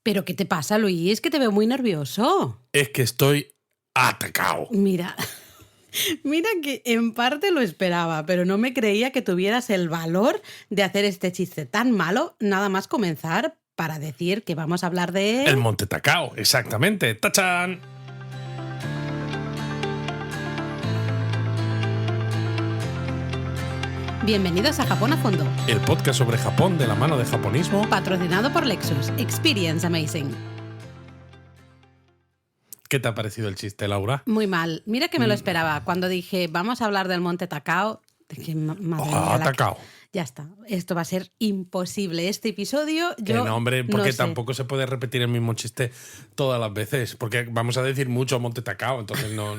¿Pero qué te pasa, Luis? Que te veo muy nervioso. Es que estoy atacado. Mira, mira que en parte lo esperaba, pero no me creía que tuvieras el valor de hacer este chiste tan malo nada más comenzar para decir que vamos a hablar de... El Monte Takao, exactamente. ¡Tachán! Bienvenidos a Japón a Fondo, El podcast sobre Japón de la mano de japonismo. patrocinado por Lexus. Experience Amazing. ¿Qué te ha parecido el chiste, Laura? Muy mal. Mira que me lo esperaba. Cuando dije, vamos a hablar del Monte Takao, dije, madre mía, Takao. ya está. Esto va a ser imposible. Este episodio, Que no, hombre, porque no sé. tampoco se puede repetir el mismo chiste todas las veces. Porque vamos a decir mucho Monte Takao, entonces no.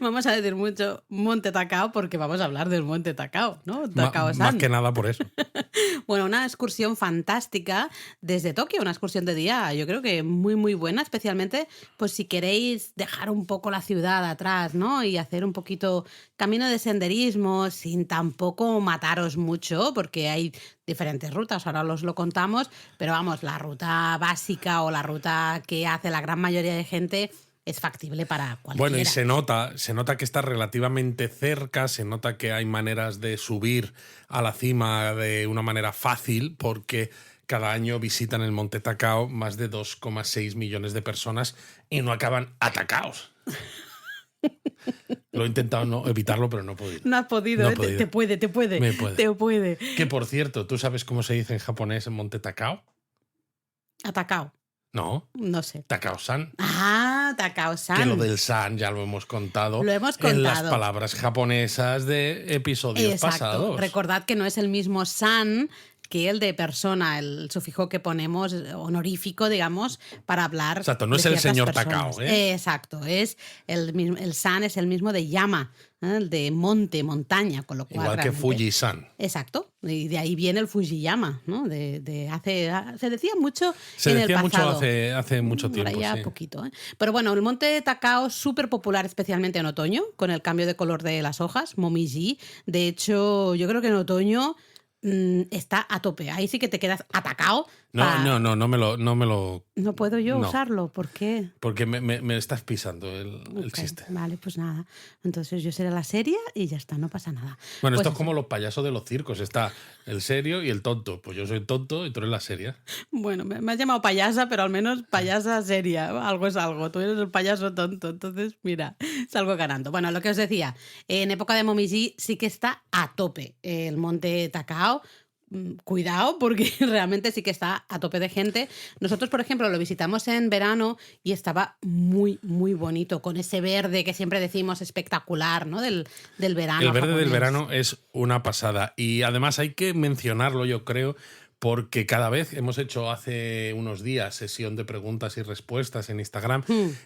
Vamos a decir mucho Monte Takao porque vamos a hablar del Monte Takao, ¿no? Takao-san. Más que nada por eso. Bueno, una excursión fantástica desde Tokio, una excursión de día, yo creo que muy, muy buena, especialmente pues si queréis dejar un poco la ciudad atrás, ¿no? Y hacer un poquito camino de senderismo sin tampoco mataros mucho, porque hay diferentes rutas, ahora os lo contamos, pero vamos, la ruta básica o la ruta que hace la gran mayoría de gente es factible para cualquiera. Bueno, y se nota que está relativamente cerca, se nota que hay maneras de subir a la cima de una manera fácil, porque cada año visitan el Monte Takao más de 2,6 millones de personas y no acaban atacados. Lo he intentado evitarlo, pero no he podido. No has podido, No he ¿eh? podido. Te puede. Me puede. Te puede. Que, por cierto, ¿tú sabes cómo se dice en japonés el Monte Takao? Atacao. No, No sé. Takao-san. Ah, Takao-san. Que lo del san ya lo hemos contado. Lo hemos en las contado. palabras japonesas de episodios Exacto. pasados. Recordad que no es el mismo san que el de persona, el sufijo que ponemos honorífico, digamos, para hablar. Exacto, no de es el ciertas señor personas. Takao, ¿eh? Exacto, es el san es el mismo de llama, el de monte, montaña, con lo cual. Igual que realmente... Fuji-san. Exacto, y de ahí viene el Fujiyama, ¿no? Se decía mucho Se en decía el mucho pasado. hace mucho tiempo. Ahora ya Sí. poquito, ¿eh? Pero bueno, el monte Takao, súper popular especialmente en otoño, con el cambio de color de las hojas, momiji. De hecho, yo creo que en otoño está a tope. Ahí sí que te quedas atacado. No me lo. No puedo yo no. usarlo, ¿por qué? Porque me estás pisando el Ok, chiste. Vale, pues nada. Entonces yo seré la seria y ya está, no pasa nada. Bueno, Pues esto es eso. como los payasos de los circos. Está el serio y el tonto. Pues yo soy tonto y tú eres la seria. Bueno, me has llamado payasa, pero al menos payasa seria. Algo es algo. Tú eres el payaso tonto. Entonces, mira, salgo ganando. Bueno, lo que os decía, en época de Momiji sí que está a tope el monte Takao. Cuidado, porque realmente sí que está a tope de gente. Nosotros, por ejemplo, lo visitamos en verano y estaba muy, muy bonito, con ese verde que siempre decimos espectacular, ¿no? Del verano. El verde del japonés. verano es una pasada. Y además hay que mencionarlo, yo creo, porque cada vez hemos hecho hace unos días sesión de preguntas y respuestas en Instagram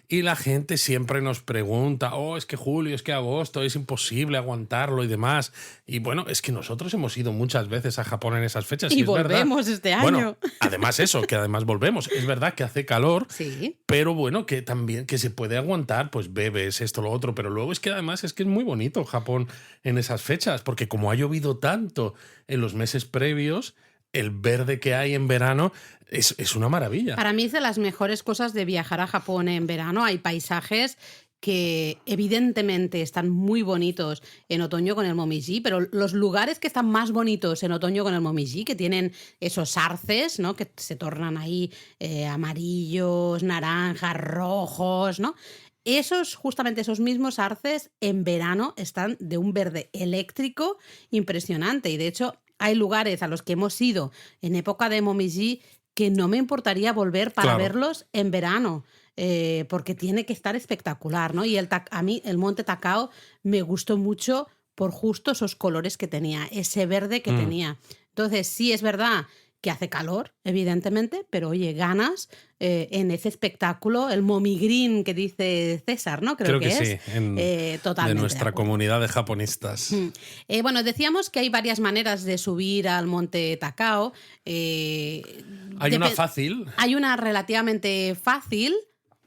y la gente siempre nos pregunta, es que julio, es que agosto, es imposible aguantarlo y demás. Y bueno, es que nosotros hemos ido muchas veces a Japón en esas fechas. Y es volvemos verdad. este año. Bueno, además eso, que además volvemos. Es verdad que hace calor, Sí. pero bueno, que también que se puede aguantar, pues bebes esto, lo otro, pero luego es que además es que es muy bonito Japón en esas fechas, porque como ha llovido tanto en los meses previos, el verde que hay en verano es una maravilla. Para mí es de las mejores cosas de viajar a Japón en verano. Hay paisajes que evidentemente están muy bonitos en otoño con el momiji, pero los lugares que están más bonitos en otoño con el momiji, que tienen esos arces, ¿no? Que se tornan ahí amarillos, naranjas, rojos, ¿no? Justamente esos mismos arces en verano están de un verde eléctrico impresionante. Y de hecho, hay lugares a los que hemos ido en época de momiji que no me importaría volver para verlos en verano. Porque tiene que estar espectacular, ¿no? Y a mí el Monte Takao me gustó mucho por justo esos colores que tenía, ese verde que tenía. Entonces, sí es verdad que hace calor, evidentemente, pero oye, ganas en ese espectáculo, el Momigreen que dice César, ¿no? Creo que sí, totalmente de nuestra comunidad de japonistas. Bueno, decíamos que hay varias maneras de subir al Monte Takao. Hay una fácil. Hay una relativamente fácil,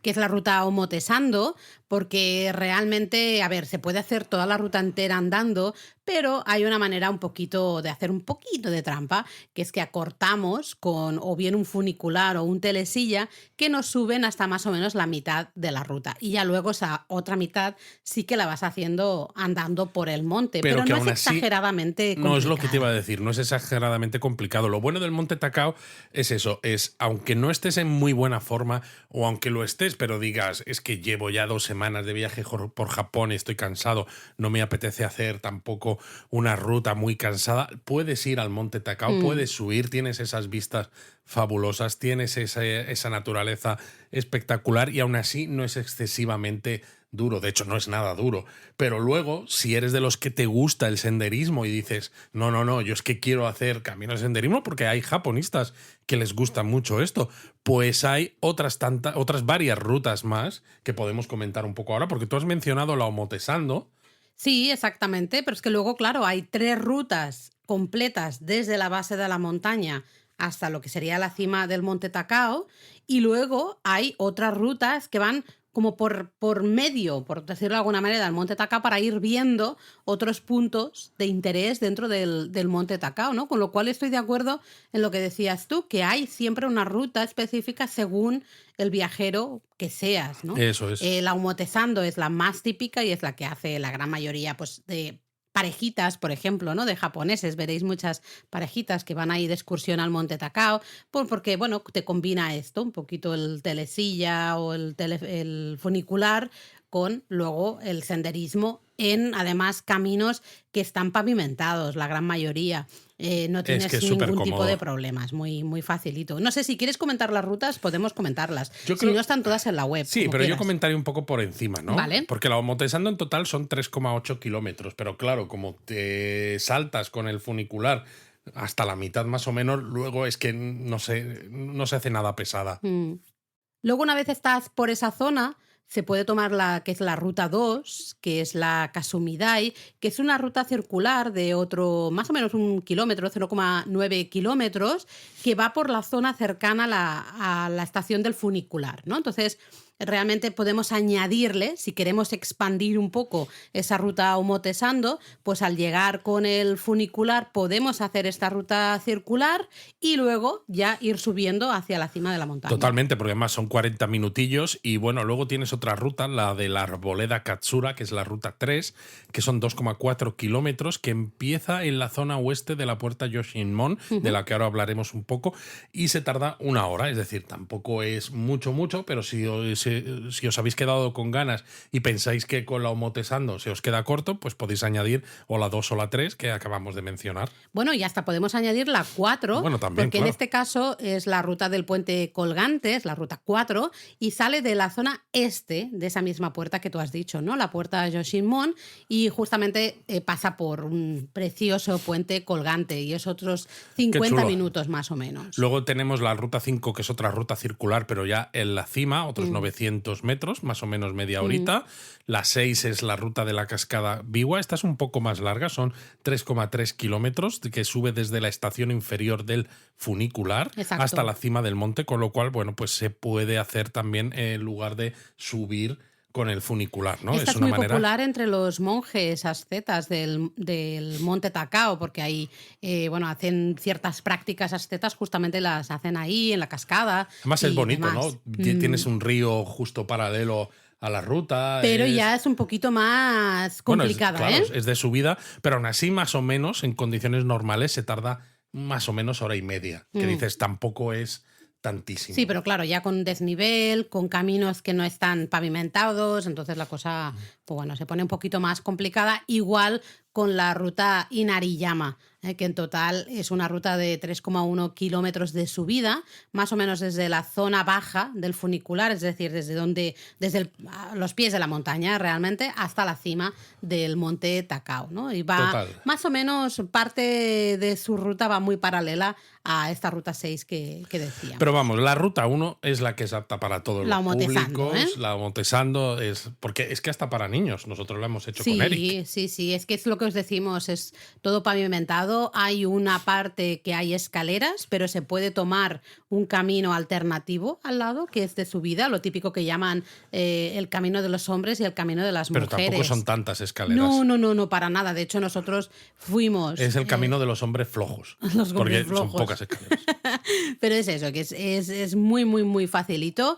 que es la ruta Omotesando, porque realmente, a ver, se puede hacer toda la ruta entera andando, pero hay una manera un poquito de hacer un poquito de trampa, que es que acortamos con o bien un funicular o un telesilla que nos suben hasta más o menos la mitad de la ruta. Y ya luego esa otra mitad sí que la vas haciendo andando por el monte, Pero pero que no es aún así exageradamente no es lo que te iba a complicada. decir, no es exageradamente complicado. Lo bueno del Monte Takao es eso, es aunque no estés en muy buena forma o aunque lo estés, pero digas, es que llevo ya 2 semanas de viaje por Japón y estoy cansado, no me apetece hacer tampoco una ruta muy cansada, puedes ir al Monte Takao, Mm. puedes subir, tienes esas vistas fabulosas, tienes esa naturaleza espectacular y aún así no es excesivamente duro, de hecho no es nada duro, pero luego si eres de los que te gusta el senderismo y dices, no, no, no, yo es que quiero hacer camino de senderismo porque hay japonistas que les gusta mucho esto, pues hay otras varias rutas más que podemos comentar un poco ahora, porque tú has mencionado la Omotesando. Sí, exactamente, pero es que luego, claro, hay 3 rutas completas desde la base de la montaña hasta lo que sería la cima del Monte Takao, y luego hay otras rutas que van como por medio, por decirlo de alguna manera, del Monte Takao para ir viendo otros puntos de interés dentro del Monte Takao, ¿no? Con lo cual estoy de acuerdo en lo que decías tú, que hay siempre una ruta específica según el viajero que seas, ¿no? Eso es. La Omotesando es la más típica y es la que hace la gran mayoría, pues, de parejitas, por ejemplo, ¿no? De japoneses. Veréis muchas parejitas que van ahí de excursión al Monte Takao, porque, bueno, te combina esto, un poquito el telesilla o el funicular con luego el senderismo en, además, caminos que están pavimentados, la gran mayoría. No Es que tienes es súper ningún tipo de cómodo. problemas, muy, muy facilito. No sé, si quieres comentar las rutas, podemos comentarlas. Yo Si no, creo. están todas en la web, Sí, como pero yo quieras. comentaré un poco por encima, ¿no? Vale. Porque la Omotesando en total son 3,8 kilómetros, pero claro, como te saltas con el funicular hasta la mitad más o menos, luego es que no se hace nada pesada. Mm. Luego, una vez estás por esa zona, se puede tomar la que es la ruta 2, que es la Kasumidai, que es una ruta circular de otro, más o menos 1 kilómetro, 0,9 kilómetros, que va por la zona cercana a la estación del funicular, ¿no? Entonces, realmente podemos añadirle, si queremos expandir un poco esa ruta Omotesando, pues al llegar con el funicular podemos hacer esta ruta circular y luego ya ir subiendo hacia la cima de la montaña. Totalmente, porque además son 40 minutillos y bueno, luego tienes otra ruta, la de la Arboleda Katsura, que es la ruta 3, que son 2,4 kilómetros, que empieza en la zona oeste de la puerta Yoshinmon, de la que ahora hablaremos un poco, y se tarda 1 hora, es decir, tampoco es mucho, pero si os habéis quedado con ganas y pensáis que con la Omotesando se os queda corto, pues podéis añadir o la 2 o la 3 que acabamos de mencionar. Bueno, y hasta podemos añadir la 4, Bueno, también, porque en claro. este caso es la ruta del puente colgante, es la ruta 4, y sale de la zona este de esa misma puerta que tú has dicho, ¿no? La puerta Yoshinmon, y justamente pasa por un precioso puente colgante, y es otros Qué 50 chulo. minutos más o menos. Luego tenemos la ruta 5, que es otra ruta circular, pero ya en la cima, otros 900 metros, más o menos media horita. La 6 es la ruta de la cascada Biwa. Esta es un poco más larga, son 3,3 kilómetros, que sube desde la estación inferior del funicular Exacto. hasta la cima del monte, con lo cual, bueno, pues se puede hacer también en lugar de subir con el funicular, ¿no? Esta Es es una muy manera. popular entre los monjes ascetas del Monte Takao, porque ahí, bueno, hacen ciertas prácticas ascetas, justamente las hacen ahí, en la cascada. Además es y bonito, demás. ¿no? Tienes un río justo paralelo a la ruta. Pero ya es un poquito más Bueno, complicada, claro, ¿eh? es de subida, pero aún así, más o menos, en condiciones normales, se tarda más o menos 1 hora y media. Que dices, tampoco es tantísimo. Sí, pero claro, ya con desnivel, con caminos que no están pavimentados, entonces la cosa, pues bueno, se pone un poquito más complicada. Igual con la ruta Inariyama, que en total es una ruta de 3,1 kilómetros de subida, más o menos desde la zona baja del funicular, es decir, desde los pies de la montaña realmente, hasta la cima del monte Takao, ¿no? Y va Total. más o menos, parte de su ruta va muy paralela a esta ruta 6 que decía. Pero vamos, la ruta 1 es la que es apta para todos La los Omotesando, públicos. ¿eh? La Omotesando es. Porque es que hasta para niños. Nosotros lo hemos hecho con Eric. Sí, es que es lo que os decimos, es todo pavimentado, hay una parte que hay escaleras, pero se puede tomar un camino alternativo al lado, que es de subida, lo típico que llaman el camino de los hombres y el camino de las mujeres. Pero tampoco son tantas escaleras. No, para nada. De hecho, nosotros fuimos... Es el camino de los hombres flojos. Porque son pocas escaleras. Pero es eso, que es muy, muy, muy facilito.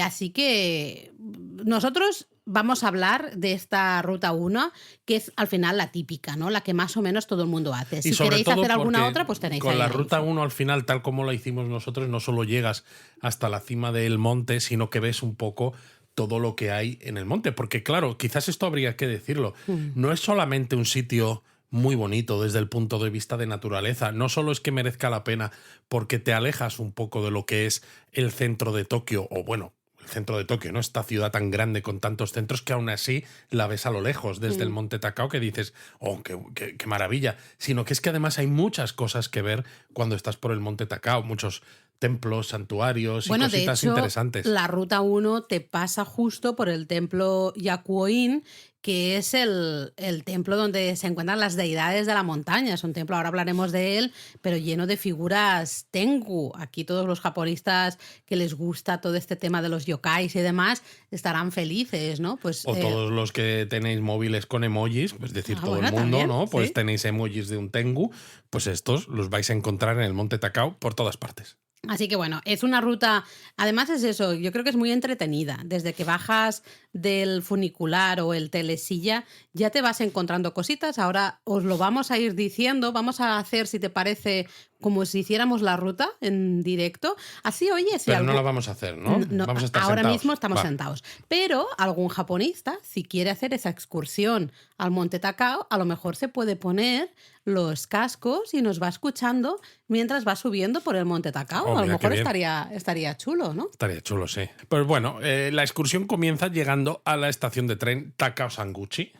Así que nosotros vamos a hablar de esta ruta 1, que es al final la típica, ¿no? La que más o menos todo el mundo hace. Si queréis hacer alguna otra, pues tenéis con ahí la ruta 1 al final, tal como la hicimos nosotros, no solo llegas hasta la cima del monte, sino que ves un poco todo lo que hay en el monte. Porque claro, quizás esto habría que decirlo, no es solamente un sitio muy bonito desde el punto de vista de naturaleza. No solo es que merezca la pena porque te alejas un poco de lo que es el centro de Tokio, o bueno, el centro de Tokio, ¿no? Esta ciudad tan grande con tantos centros que aún así la ves a lo lejos desde el Monte Takao, que dices, oh, qué maravilla. Sino que es que además hay muchas cosas que ver cuando estás por el Monte Takao, muchos templos, santuarios y cositas de hecho, interesantes. La ruta 1 te pasa justo por el templo Yakuo-in, que es el templo donde se encuentran las deidades de la montaña. Es un templo, ahora hablaremos de él, pero lleno de figuras Tengu. Aquí todos los japonistas que les gusta todo este tema de los yokais y demás estarán felices, ¿no? Pues, o todos los que tenéis móviles con emojis, pues decir todo el mundo, también, ¿no? Pues ¿sí? tenéis emojis de un Tengu, pues estos los vais a encontrar en el Monte Takao por todas partes. Así que bueno, es una ruta, además es eso, yo creo que es muy entretenida. Desde que bajas del funicular o el telesilla, ya te vas encontrando cositas. Ahora os lo vamos a ir diciendo, vamos a hacer, si te parece, como si hiciéramos la ruta en directo. Así, oye, si Pero no la vamos a hacer, ¿no? Vamos a estar ahora sentados. mismo estamos sentados. Pero algún japonista, si quiere hacer esa excursión al Monte Takao, a lo mejor se puede poner los cascos y nos va escuchando mientras va subiendo por el Monte Takao. Oh, a lo mejor estaría chulo, ¿no? Estaría chulo, sí. Pues bueno, la excursión comienza llegando a la estación de tren Takao Sanguchi,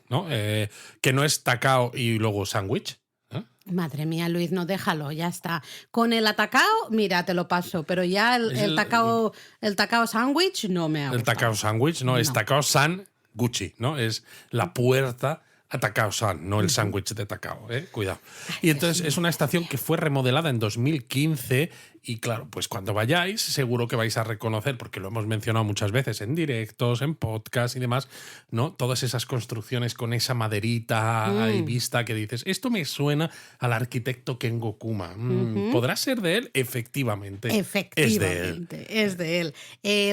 ¿no? Que no es Takao y luego sándwich. Madre mía, Luis, no, déjalo, ya está. Con el Atacao, mira, te lo paso, pero ya el Takao Sandwich no me ha gustado. El Takao Sandwich, no, es Takao Sanguchi, ¿no? Es la puerta a Takao-san, no el sándwich de Takao, cuidado. Y entonces es una estación que fue remodelada en 2015 y claro, pues cuando vayáis seguro que vais a reconocer, porque lo hemos mencionado muchas veces en directos, en podcast y demás, ¿no? Todas esas construcciones con esa maderita ahí vista que dices, esto me suena al arquitecto Kengo Kuma. ¿Podrá ser de él? Efectivamente. Efectivamente, es de él.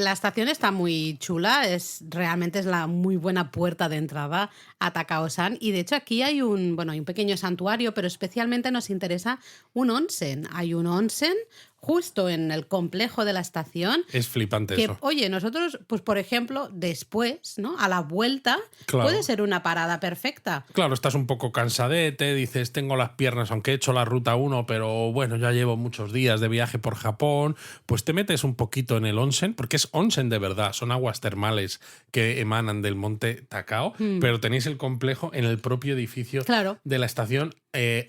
La estación está muy chula, realmente es la muy buena puerta de entrada a Takao-san. Y de hecho aquí hay un pequeño santuario, pero especialmente nos interesa un onsen. Hay un onsen justo en el complejo de la estación. Es flipante que, eso. Oye, nosotros, pues por ejemplo, después, ¿no? A la vuelta, claro, puede ser una parada perfecta. Claro, estás un poco cansadete, dices, tengo las piernas, aunque he hecho la ruta 1, pero bueno, ya llevo muchos días de viaje por Japón, pues te metes un poquito en el onsen, porque es onsen de verdad, son aguas termales que emanan del monte Takao, pero tenéis el complejo en el propio edificio de la estación,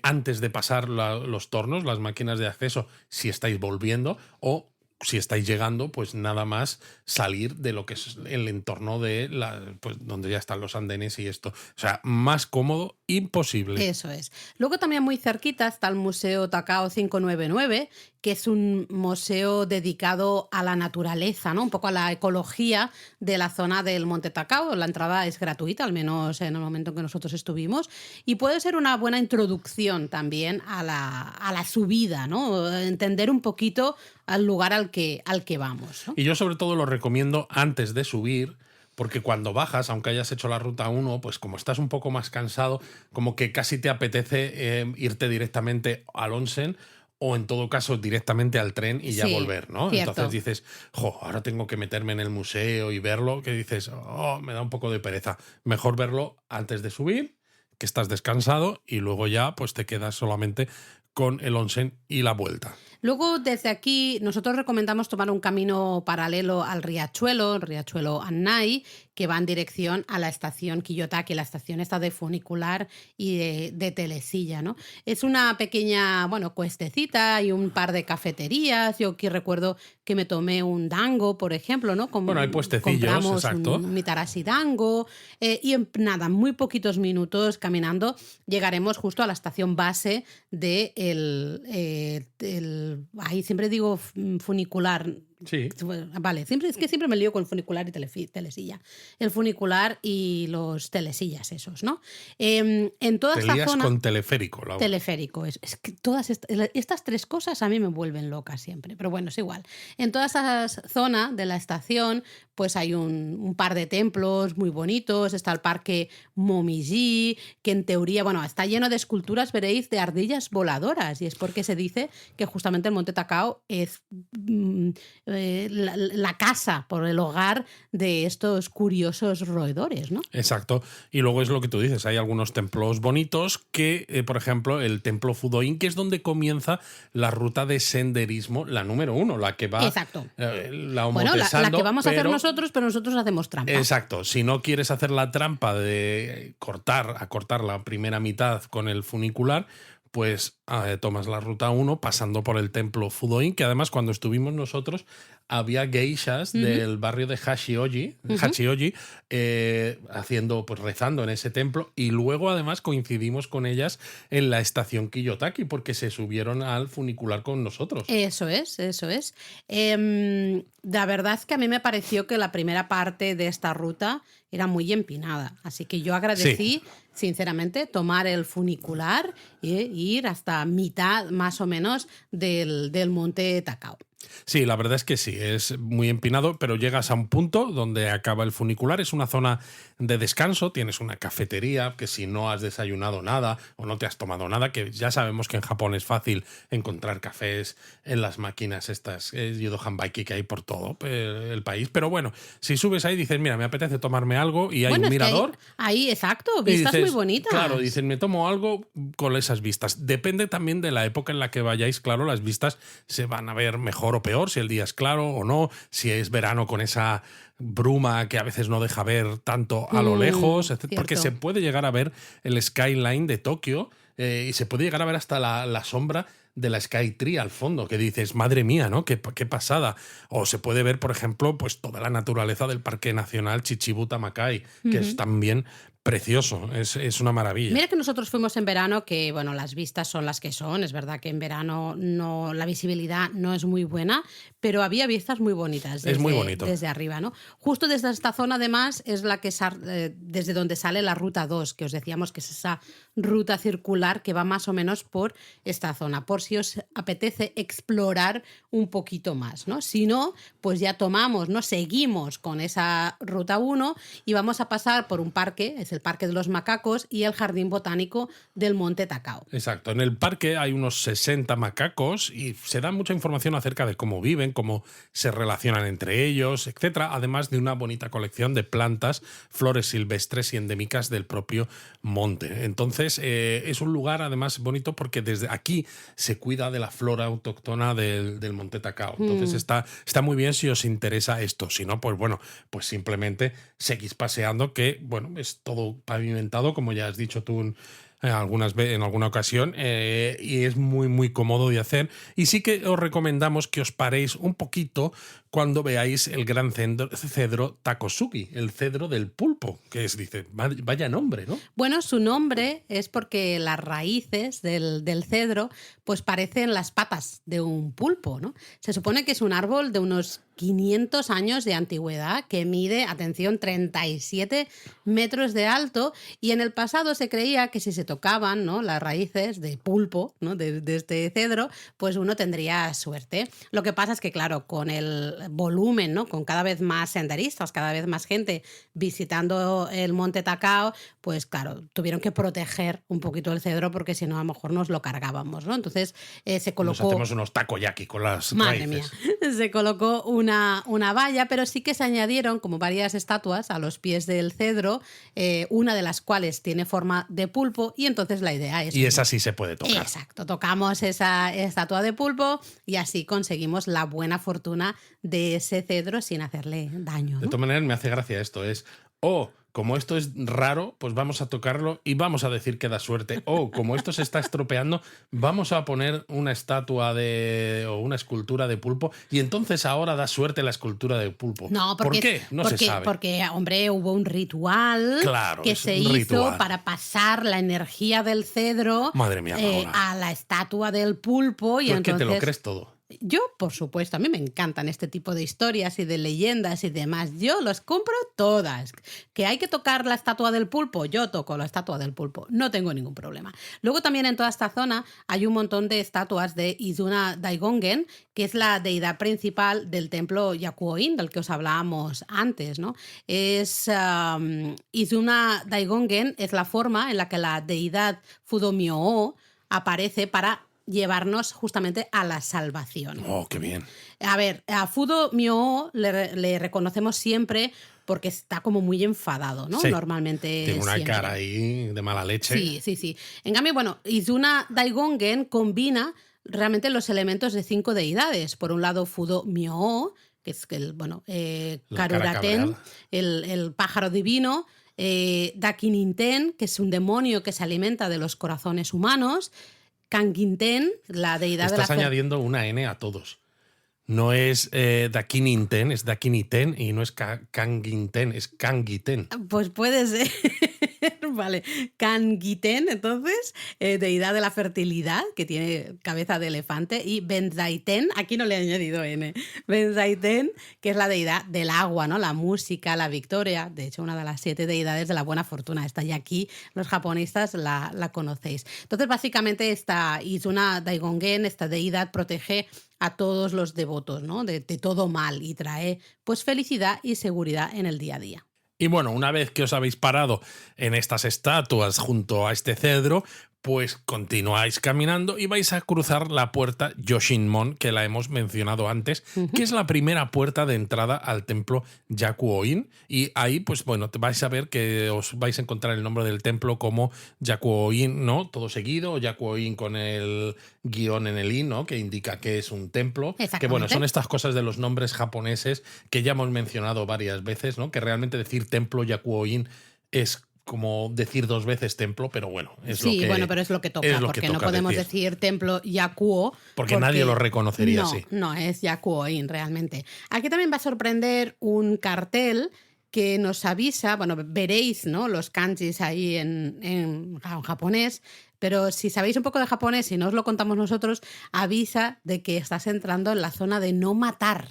antes de pasar los tornos, las máquinas de acceso, si estáis volviendo, o si estáis llegando, pues nada más salir de lo que es el entorno de pues donde ya están los andenes y esto. O sea, más cómodo, imposible. Eso es. Luego también muy cerquita está el Museo Takao 599, que es un museo dedicado a la naturaleza, ¿no? Un poco a la ecología de la zona del Monte Takao. La entrada es gratuita, al menos en el momento en que nosotros estuvimos, y puede ser una buena introducción también a la subida, ¿no? Entender un poquito al lugar al que vamos, ¿no? Y yo sobre todo lo recomiendo antes de subir, porque cuando bajas, aunque hayas hecho la ruta 1, pues como estás un poco más cansado, como que casi te apetece irte directamente al onsen, o en todo caso directamente al tren y ya volver, ¿no? Cierto. Entonces dices, ahora tengo que meterme en el museo y verlo, que dices, me da un poco de pereza. Mejor verlo antes de subir, que estás descansado, y luego ya pues te quedas solamente con el onsen y la vuelta. Luego, desde aquí, nosotros recomendamos tomar un camino paralelo al riachuelo, el riachuelo Annai, que va en dirección a la estación Kiyotaki, la estación esta de funicular y de telecilla, ¿no? Es una pequeña, bueno, cuestecita y un par de cafeterías. Yo aquí recuerdo que me tomé un dango, por ejemplo, ¿no? Bueno, hay puestecillos, Compramos exacto. un mitarashi dango y en nada, muy poquitos minutos caminando llegaremos justo a la estación base de ahí siempre digo funicular. Sí. Vale, es que siempre me lío con funicular y telesilla. El funicular y los telesillas esos, ¿no? En toda Te esta lías zona... con teleférico, Laura. Teleférico. Es que todas estas tres cosas a mí me vuelven loca siempre, pero bueno, es igual. En toda esa zona de la estación pues hay un par de templos muy bonitos, está el parque Momiji, que en teoría, bueno, está lleno de esculturas, veréis, de ardillas voladoras, y es porque se dice que justamente el Monte Takao es la casa, por el hogar de estos curiosos roedores, ¿no? Exacto. Y luego es lo que tú dices, hay algunos templos bonitos que, por ejemplo, el templo Fudoin, que es donde comienza la ruta de senderismo, la número 1, la que va... Exacto. La bueno, la que vamos a hacer nosotros, pero nosotros hacemos trampa. Exacto. Si no quieres hacer la trampa de acortar la primera mitad con el funicular, pues tomas la ruta 1 pasando por el templo Fudoin, que además cuando estuvimos nosotros había geishas del barrio de Hachioji, haciendo, pues rezando en ese templo, y luego además coincidimos con ellas en la estación Kiyotaki porque se subieron al funicular con nosotros. Eso es. La verdad es que a mí me pareció que la primera parte de esta ruta era muy empinada, así que yo agradecí, sinceramente, tomar el funicular e ir hasta mitad más o menos del Monte Takao. Sí, la verdad es que sí, es muy empinado, pero llegas a un punto donde acaba el funicular, es una zona de descanso, tienes una cafetería que si no has desayunado nada o no te has tomado nada, que ya sabemos que en Japón es fácil encontrar cafés en las máquinas estas, Yodohan Baiki, que hay por todo el país, pero bueno, si subes ahí dices, mira, me apetece tomarme algo y hay un mirador. Ahí, exacto, vistas muy bonitas. Claro, dices, me tomo algo con esas vistas. Depende también de la época en la que vayáis, claro, las vistas se van a ver mejor o peor, si el día es claro o no, si es verano con esa bruma que a veces no deja ver tanto a lo lejos, porque se puede llegar a ver el skyline de Tokio y se puede llegar a ver hasta la sombra de la Skytree al fondo, que dices, madre mía, ¿no? Qué pasada. O se puede ver, por ejemplo, pues toda la naturaleza del Parque Nacional Chichibu-Tamakai, que es también precioso, es una maravilla. Mira que nosotros fuimos en verano, que bueno, las vistas son las que son, es verdad que en verano la visibilidad no es muy buena, pero había vistas muy bonitas es muy bonito. Desde arriba, ¿no? Justo desde esta zona, además, es la que desde donde sale la ruta 2, que os decíamos que es esa ruta circular que va más o menos por esta zona, por si os apetece explorar un poquito más, ¿no? Si no, pues ya tomamos, ¿no? Seguimos con esa ruta 1 y vamos a pasar por un parque, es el Parque de los Macacos y el Jardín Botánico del Monte Takao. Exacto, en el parque hay unos 60 macacos y se da mucha información acerca de cómo viven, cómo se relacionan entre ellos, etcétera, además de una bonita colección de plantas, flores silvestres y endémicas del propio monte. Entonces, es un lugar además bonito porque desde aquí se cuida de la flora autóctona del Monte Takao. Entonces, está muy bien si os interesa esto. Si no, pues bueno, pues simplemente seguís paseando, que bueno, es todo pavimentado, como ya has dicho tú en alguna ocasión, y es muy muy cómodo de hacer, y sí que os recomendamos que os paréis un poquito cuando veáis el gran cedro Takosugi, el cedro del pulpo, que dice, vaya nombre, ¿no? Bueno, su nombre es porque las raíces del cedro pues parecen las patas de un pulpo, ¿no? Se supone que es un árbol de unos 500 años de antigüedad que mide, atención, 37 metros de alto, y en el pasado se creía que si se tocaban, ¿no?, las raíces de pulpo, ¿no?, de este cedro, pues uno tendría suerte. Lo que pasa es que, claro, con el volumen, ¿no?, con cada vez más senderistas, cada vez más gente visitando el Monte Takao, pues claro, tuvieron que proteger un poquito el cedro porque si no a lo mejor nos lo cargábamos, ¿no? Entonces se colocó... Nos hacemos unos takoyaki con las Madre raíces. mía, se colocó una valla, pero sí que se añadieron como varias estatuas a los pies del cedro, una de las cuales tiene forma de pulpo, y entonces la idea es... Y esa sí se puede tocar. Exacto, tocamos esa estatua de pulpo y así conseguimos la buena fortuna de ese cedro sin hacerle daño, ¿no? De todas maneras, me hace gracia esto, como esto es raro, pues vamos a tocarlo y vamos a decir que da suerte. O como esto se está estropeando, vamos a poner una estatua o una escultura de pulpo y entonces ahora da suerte la escultura de pulpo. No, ¿Por qué? No se sabe. Porque, hombre, hubo un ritual que se hizo para pasar la energía del cedro, madre mía, a la estatua del pulpo. Y entonces, que te lo crees todo. Yo, por supuesto, a mí me encantan este tipo de historias y de leyendas y demás. Yo los compro todas. ¿Que hay que tocar la estatua del pulpo? Yo toco la estatua del pulpo. No tengo ningún problema. Luego también en toda esta zona hay un montón de estatuas de Izuna Daigongen, que es la deidad principal del templo Yakuo-in, del que os hablábamos antes, ¿no? Izuna Daigongen es la forma en la que la deidad Fudo-myo-o aparece para llevarnos justamente a la salvación. ¡Oh, qué bien! A ver, a Fudo-myo-o le reconocemos siempre porque está como muy enfadado, ¿no? Sí. Normalmente tiene una siempre. cara ahí de mala leche. Sí. En cambio, bueno, Izuna Daigongen combina realmente los elementos de 5 deidades. Por un lado, Fudo-myo-o, que es Karuraten, el pájaro divino, Dakininten, que es un demonio que se alimenta de los corazones humanos, Kanginten, la deidad de la... Estás añadiendo una N a todos. No es Dakininten, es Dakiniten, y no es Kanginten, es Kangiten. Pues puede ser. Vale. Kangiten, entonces, deidad de la fertilidad, que tiene cabeza de elefante, y Benzaiten, aquí no le he añadido N, Benzaiten, que es la deidad del agua, ¿no? La música, la victoria, de hecho una de las 7 deidades de la buena fortuna. Esta y aquí los japonistas la conocéis. Entonces, básicamente, esta Izuna Daigongen, esta deidad, protege a todos los devotos, ¿no? de todo mal, y trae pues felicidad y seguridad en el día a día. Y bueno, una vez que os habéis parado en estas estatuas junto a este cedro, pues continuáis caminando y vais a cruzar la puerta Yoshinmon, que la hemos mencionado antes, que es la primera puerta de entrada al templo Yakuo-in. Y ahí, pues bueno, vais a ver que os vais a encontrar el nombre del templo como Yakuo-in, ¿no? Todo seguido, o Yakuo-in con el guión en el in, ¿no? Que indica que es un templo. Que bueno, son estas cosas de los nombres japoneses que ya hemos mencionado varias veces, ¿no? Que realmente decir templo Yakuo-in es como decir 2 veces templo, pero bueno, es lo que... Sí, bueno, pero es lo que toca, porque no podemos decir templo Yakuo. Porque nadie lo reconocería así. No, es Yakuo-in realmente. Aquí también va a sorprender un cartel que nos avisa, bueno, veréis, ¿no? Los kanjis ahí en japonés, pero si sabéis un poco de japonés y no os lo contamos nosotros, avisa de que estás entrando en la zona de no matar.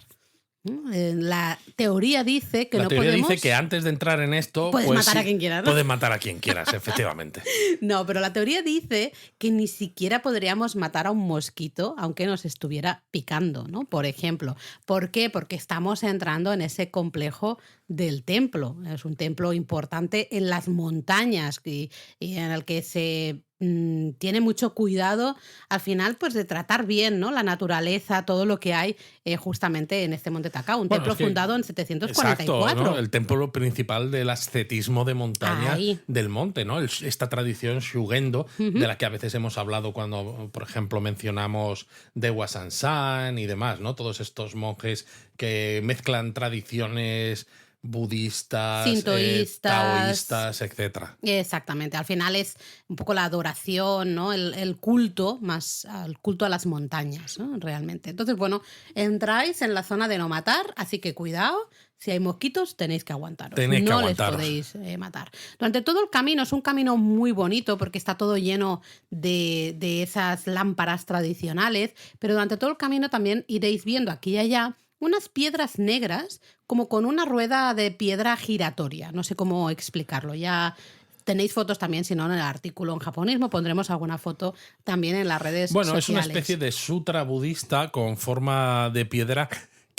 La teoría dice que dice que antes de entrar en esto puedes matar a quien quieras, ¿no? Puedes matar a quien quieras, efectivamente. No, pero la teoría dice que ni siquiera podríamos matar a un mosquito aunque nos estuviera picando, ¿no? Por ejemplo. ¿Por qué? Porque estamos entrando en ese complejo del templo. Es un templo importante en las montañas y en el que se tiene mucho cuidado al final pues de tratar bien, ¿no? La naturaleza, todo lo que hay justamente en este monte Takao, un templo fundado en 744. Exacto, ¿no? El templo principal del ascetismo de montaña del monte, ¿no? Esta tradición Shugendo, de la que a veces hemos hablado cuando, por ejemplo, mencionamos Dewa Sansan y demás, ¿no? Todos estos monjes que mezclan tradiciones budistas, sintoístas, taoístas, etcétera. Exactamente. Al final es un poco la adoración, ¿no? El culto, más el culto a las montañas, ¿no? Realmente. Entonces, bueno, entráis en la zona de no matar, así que cuidado. Si hay mosquitos, tenéis que aguantaros. No les podéis matar. Durante todo el camino, es un camino muy bonito porque está todo lleno de esas lámparas tradicionales, pero durante todo el camino también iréis viendo aquí y allá unas piedras negras como con una rueda de piedra giratoria. No sé cómo explicarlo. Ya tenéis fotos también, si no, en el artículo en japonismo. Pondremos alguna foto también en las redes sociales. Bueno, es una especie de sutra budista con forma de piedra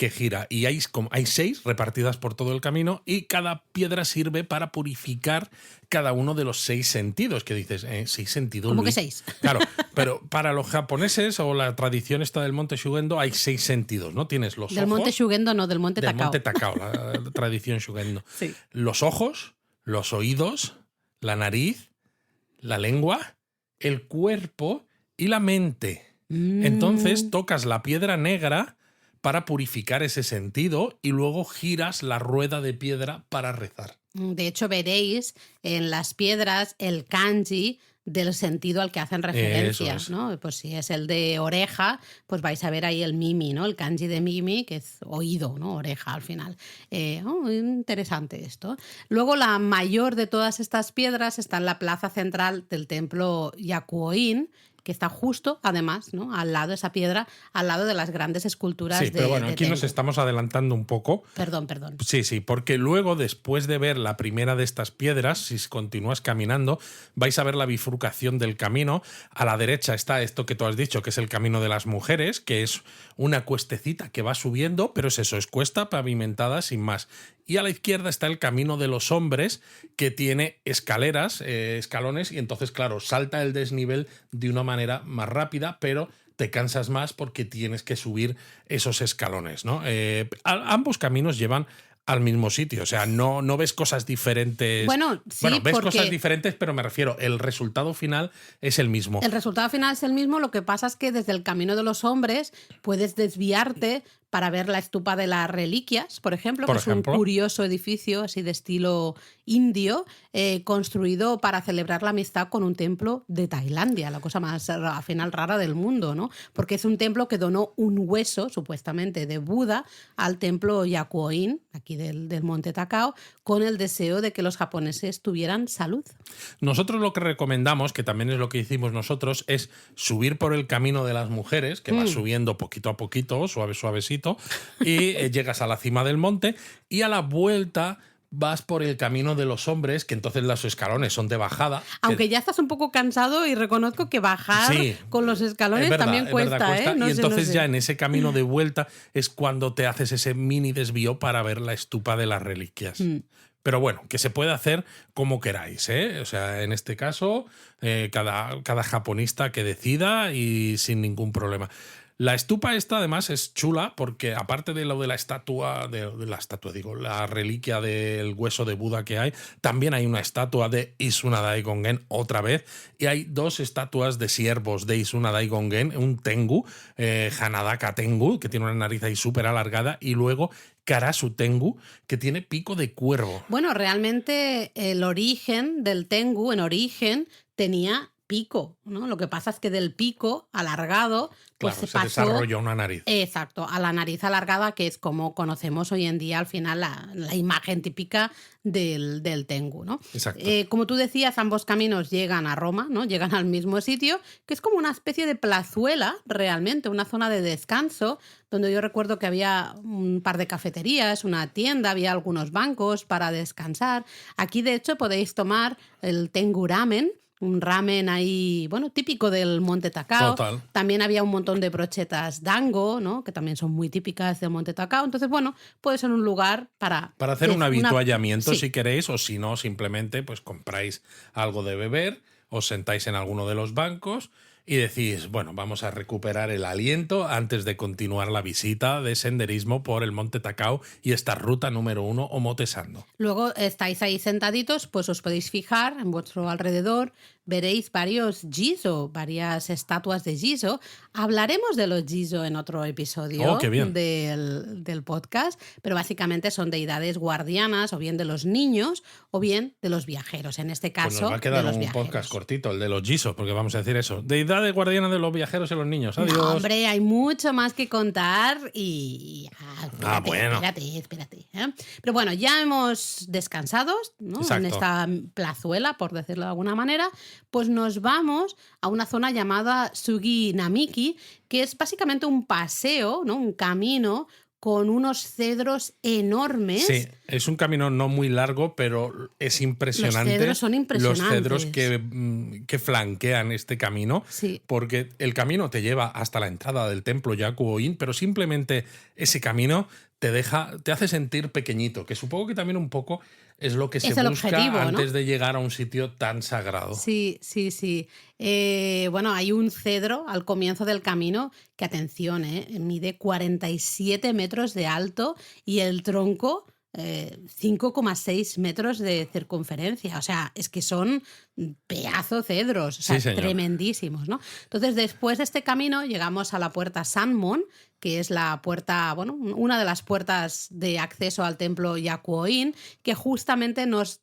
que gira. Y hay 6 repartidas por todo el camino y cada piedra sirve para purificar cada uno de los 6 sentidos. Que dices, 6 sentidos. ¿Cómo Luis? que 6? Claro, pero para los japoneses o la tradición esta del monte Shugendo hay 6 sentidos, ¿no? Tienes los Del ojos. monte Shugendo, no, del monte Del Takao. monte Takao, la tradición Shugendo. Sí. Los ojos, los oídos, la nariz, la lengua, el cuerpo y la mente. Entonces tocas la piedra negra para purificar ese sentido y luego giras la rueda de piedra para rezar. De hecho, veréis en las piedras el kanji del sentido al que hacen referencia, Eso es. ¿no? Pues si es el de oreja, pues vais a ver ahí el mimi, ¿no? El kanji de mimi, que es oído, ¿no? Oreja al final. Interesante esto. Luego, la mayor de todas estas piedras está en la plaza central del templo Yakuo-in, que está justo, además, ¿no? Al lado de esa piedra, al lado de las grandes esculturas Sí, de pero bueno, de aquí nos Tengu. estamos adelantando un poco. Perdón. Sí, porque luego, después de ver la primera de estas piedras, si continúas caminando, vais a ver la bifurcación del camino. A la derecha está esto que tú has dicho, que es el camino de las mujeres, que es una cuestecita que va subiendo, pero es eso, es cuesta pavimentada sin más. Y a la izquierda está el camino de los hombres, que tiene escaleras, escalones, y entonces, claro, salta el desnivel de una manera más rápida, pero te cansas más porque tienes que subir esos escalones, ¿no? Ambos caminos llevan al mismo sitio, o sea, no ves cosas diferentes. Bueno, sí, ves porque cosas diferentes, pero me refiero, el resultado final es el mismo. el resultado final es el mismo, lo que pasa es que desde el camino de los hombres puedes desviarte para ver la estupa de las reliquias, por ejemplo, que es un curioso edificio así de estilo indio, construido para celebrar la amistad con un templo de Tailandia, la cosa más al final rara del mundo, ¿no? Porque es un templo que donó un hueso, supuestamente, de Buda al templo Yakuo-in, aquí del monte Takao, con el deseo de que los japoneses tuvieran salud. Nosotros lo que recomendamos, que también es lo que hicimos nosotros, es subir por el camino de las mujeres, que vas subiendo poquito a poquito, suavecito, y llegas a la cima del monte, y a la vuelta vas por el camino de los hombres, que entonces los escalones son de bajada. Aunque ya estás un poco cansado y reconozco que bajar con los escalones también cuesta, ¿eh? No y entonces ya en ese camino de vuelta es cuando te haces ese mini desvío para ver la estupa de las reliquias. Pero bueno, que se puede hacer como queráis, ¿eh? O sea, en este caso, cada japonista que decida y sin ningún problema. La estupa esta además es chula porque aparte de lo de la estatua, la reliquia del hueso de Buda que hay, también hay una estatua de Isuna Daigongen otra vez y hay 2 estatuas de siervos de Isuna Daigongen, un Tengu, Hanadaka Tengu, que tiene una nariz ahí súper alargada y luego Karasu Tengu, que tiene pico de cuervo. Bueno, realmente el origen del Tengu, en origen, tenía pico, ¿no? Lo que pasa es que del pico alargado pues claro, se pasó, desarrolló una nariz. Exacto, a la nariz alargada, que es como conocemos hoy en día al final la imagen típica del Tengu, ¿no? Exacto. Como tú decías, ambos caminos llegan a Roma, ¿no? Llegan al mismo sitio, que es como una especie de plazuela, realmente, una zona de descanso, donde yo recuerdo que había un par de cafeterías, una tienda, había algunos bancos para descansar. Aquí, de hecho, podéis tomar el Tengu Ramen, un ramen ahí, bueno, típico del monte Takao. Total. También había un montón de brochetas dango, ¿no? Que también son muy típicas del monte Takao. Entonces, bueno, puede ser un lugar para hacer un habituallamiento, sí, si queréis, o si no, simplemente pues compráis algo de beber, os sentáis en alguno de los bancos y decís, bueno, vamos a recuperar el aliento antes de continuar la visita de senderismo por el monte Takao y esta ruta número 1 Omotesando. Luego estáis ahí sentaditos, pues os podéis fijar en vuestro alrededor, veréis varios Jizo, varias estatuas de Jizo. Hablaremos de los Jizo en otro episodio del podcast, pero básicamente son deidades guardianas, o bien de los niños, o bien de los viajeros. En este caso, pues nos va a quedar de los un viajeros. podcast cortito, el de los Jizo, porque vamos a decir eso. Deidades guardianas de los viajeros y los niños. Adiós. No, hombre, hay mucho más que contar y... bueno. Espérate. Pero bueno, ya hemos descansado, ¿no? En esta plazuela, por decirlo de alguna manera, pues nos vamos a una zona llamada Sugi Namiki, que es básicamente un paseo, ¿no? Un camino con unos cedros enormes. Sí, es un camino no muy largo, pero es impresionante. Los cedros son impresionantes. Los cedros que flanquean este camino, sí. Porque el camino te lleva hasta la entrada del templo Yakuo-in, pero simplemente ese camino te hace sentir pequeñito, que supongo que también un poco es lo que se busca objetivo, antes ¿no? de llegar a un sitio tan sagrado. Sí. Bueno, hay un cedro al comienzo del camino que, atención, mide 47 metros de alto y el tronco 5,6 metros de circunferencia. O sea, es que son pedazo cedros, o sea, Sí, tremendísimos, ¿no? Entonces, después de este camino, llegamos a la puerta Sanmon, que es la puerta, bueno, una de las puertas de acceso al templo Yakuo-in, que justamente nos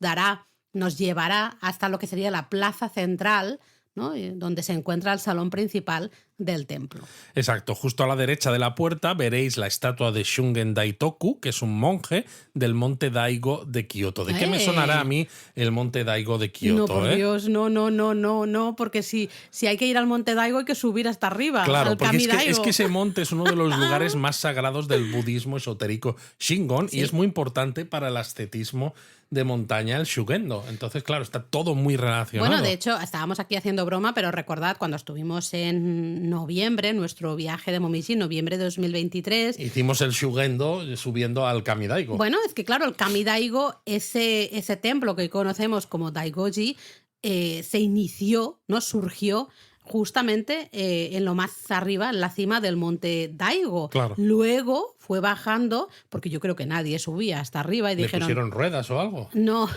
llevará hasta lo que sería la plaza central, ¿no? Donde se encuentra el salón principal del templo. Exacto, justo a la derecha de la puerta veréis la estatua de Shungen Daitoku, que es un monje del monte Daigo de Kioto. ¿De qué me sonará a mí el monte Daigo de Kioto? No, por Dios, no, porque si hay que ir al monte Daigo hay que subir hasta arriba. Claro, al porque Kami-Daigo. es que ese monte es uno de los lugares más sagrados del budismo esotérico Shingon y es muy importante para el ascetismo de montaña, el Shugendo. Entonces, claro, está todo muy relacionado. Bueno, de hecho, estábamos aquí haciendo broma, pero recordad, cuando estuvimos en noviembre, nuestro viaje de Momiji, noviembre de 2023... Hicimos el Shugendo subiendo al Kami-Daigo. Bueno, es que claro, el Kami-Daigo, ese templo que hoy conocemos como Daigoji, se inició, ¿no? Surgió justamente en lo más arriba, en la cima del monte Daigo. Claro. Luego fue bajando, porque yo creo que nadie subía hasta arriba y dijeron... ¿Le pusieron ruedas o algo? No,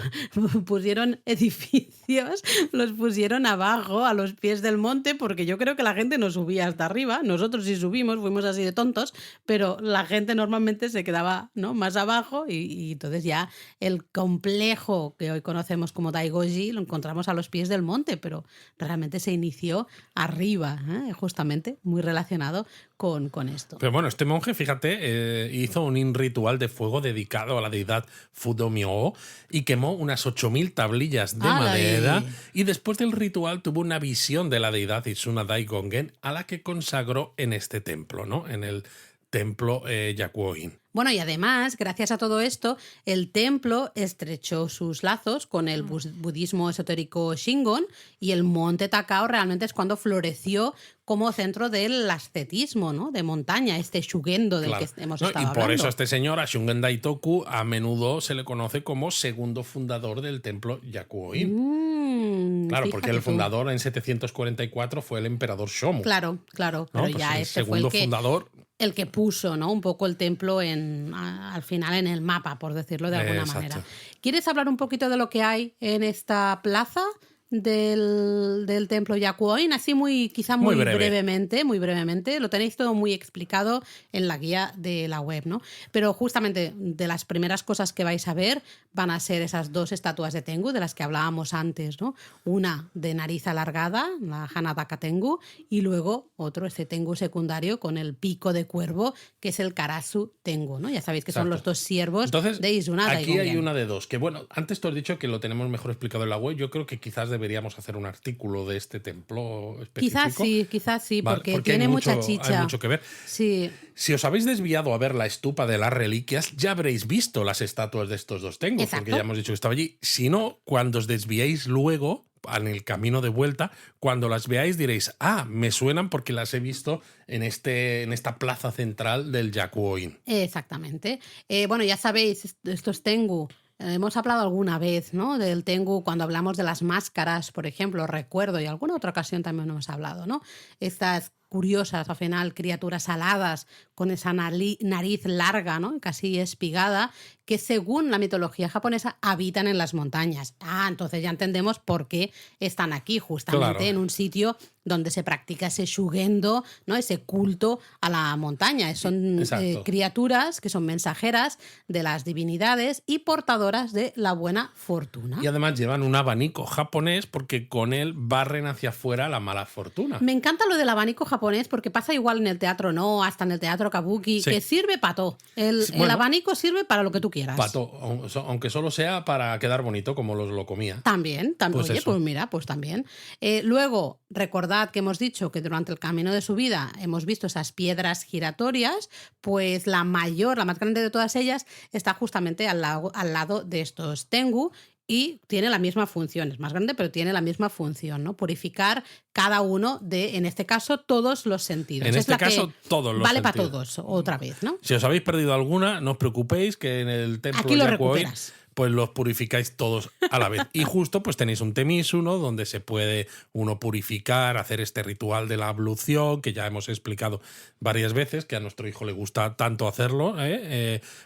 pusieron edificios, los pusieron abajo, a los pies del monte, porque yo creo que la gente no subía hasta arriba. Nosotros sí subimos, fuimos así de tontos, pero la gente normalmente se quedaba, ¿no?, más abajo y entonces ya el complejo que hoy conocemos como Daigoji lo encontramos a los pies del monte, pero realmente se inició arriba, justamente muy relacionado con esto. Pero bueno, este monje, fíjate, hizo un ritual de fuego dedicado a la deidad Fudomyo y quemó unas 8.000 tablillas de madera y después del ritual tuvo una visión de la deidad Izuna Daigongen a la que consagró en este templo, ¿no? En el templo Yakuo-in. Bueno, y además, gracias a todo esto, el templo estrechó sus lazos con el budismo esotérico Shingon y el monte Takao realmente es cuando floreció como centro del ascetismo, ¿no?, de montaña, este Shugendo del que hemos estado hablando. Y por eso a este señor, a Shungen Daitoku, a menudo se le conoce como segundo fundador del templo Yakuo-in. Claro, porque el fundador en 744 fue el emperador Shomu. Claro, pero pues ya el este fue el fundador... el que puso, ¿no?, un poco el templo al final en el mapa, por decirlo de alguna manera. ¿Quieres hablar un poquito de lo que hay en esta plaza del templo Yakuo-in? Así quizá muy brevemente. Lo tenéis todo muy explicado en la guía de la web, ¿no? Pero justamente de las primeras cosas que vais a ver van a ser esas dos estatuas de Tengu de las que hablábamos antes, ¿no? Una de nariz alargada, la Hanadaka Tengu, y luego este Tengu secundario con el pico de cuervo, que es el Karasu Tengu, ¿no? Ya sabéis que son los dos siervos de Izuna Daigongen. Aquí hay una de dos, que bueno, antes te has dicho que lo tenemos mejor explicado en la web. Yo creo que quizás deberíamos hacer un artículo de este templo específico. Quizás sí, Vale, porque tiene mucha chicha. Hay mucho que ver. Sí. Si os habéis desviado a ver la estupa de las reliquias, ya habréis visto las estatuas de estos dos Tengu, porque ya hemos dicho que estaba allí. Si no, cuando os desviéis luego, en el camino de vuelta, cuando las veáis diréis, me suenan porque las he visto en esta plaza central del Yakuo-in. Exactamente. Bueno, ya sabéis, estos Tengu, hemos hablado alguna vez, ¿no?, del Tengu cuando hablamos de las máscaras, por ejemplo, recuerdo, y alguna otra ocasión también hemos hablado, ¿no? Estas curiosas, al final, criaturas aladas con esa nariz larga, ¿no?, casi espigada, que según la mitología japonesa habitan en las montañas. Entonces ya entendemos por qué están aquí, justamente en un sitio donde se practica ese shugendo, ¿no?, ese culto a la montaña. Son criaturas que son mensajeras de las divinidades y portadoras de la buena fortuna. Y además llevan un abanico japonés porque con él barren hacia afuera la mala fortuna. Me encanta lo del abanico japonés, japonés, porque pasa igual en el teatro no, hasta en el teatro kabuki, Sí. que sirve para todo. El abanico sirve para lo que tú quieras. Pato, aunque solo sea para quedar bonito, como los lo comía. También. Pues Oye, eso. pues mira, pues también. Luego, recordad que hemos dicho que durante el camino de subida hemos visto esas piedras giratorias, pues la más grande de todas ellas, está justamente al lado de estos tengu. Y tiene la misma función, es más grande, pero tiene la misma función, ¿no? Purificar cada uno de, en este caso, todos los sentidos. En este caso, todos los vale sentidos. para todos, otra vez, ¿no? Si os habéis perdido alguna, no os preocupéis, que en el templo Aquí lo Yakuoi, recuperas. pues los purificáis todos a la vez. Y justo pues tenéis un Temisu, ¿no? Donde se puede uno purificar, hacer este ritual de la ablución, que ya hemos explicado varias veces, que a nuestro hijo le gusta tanto hacerlo,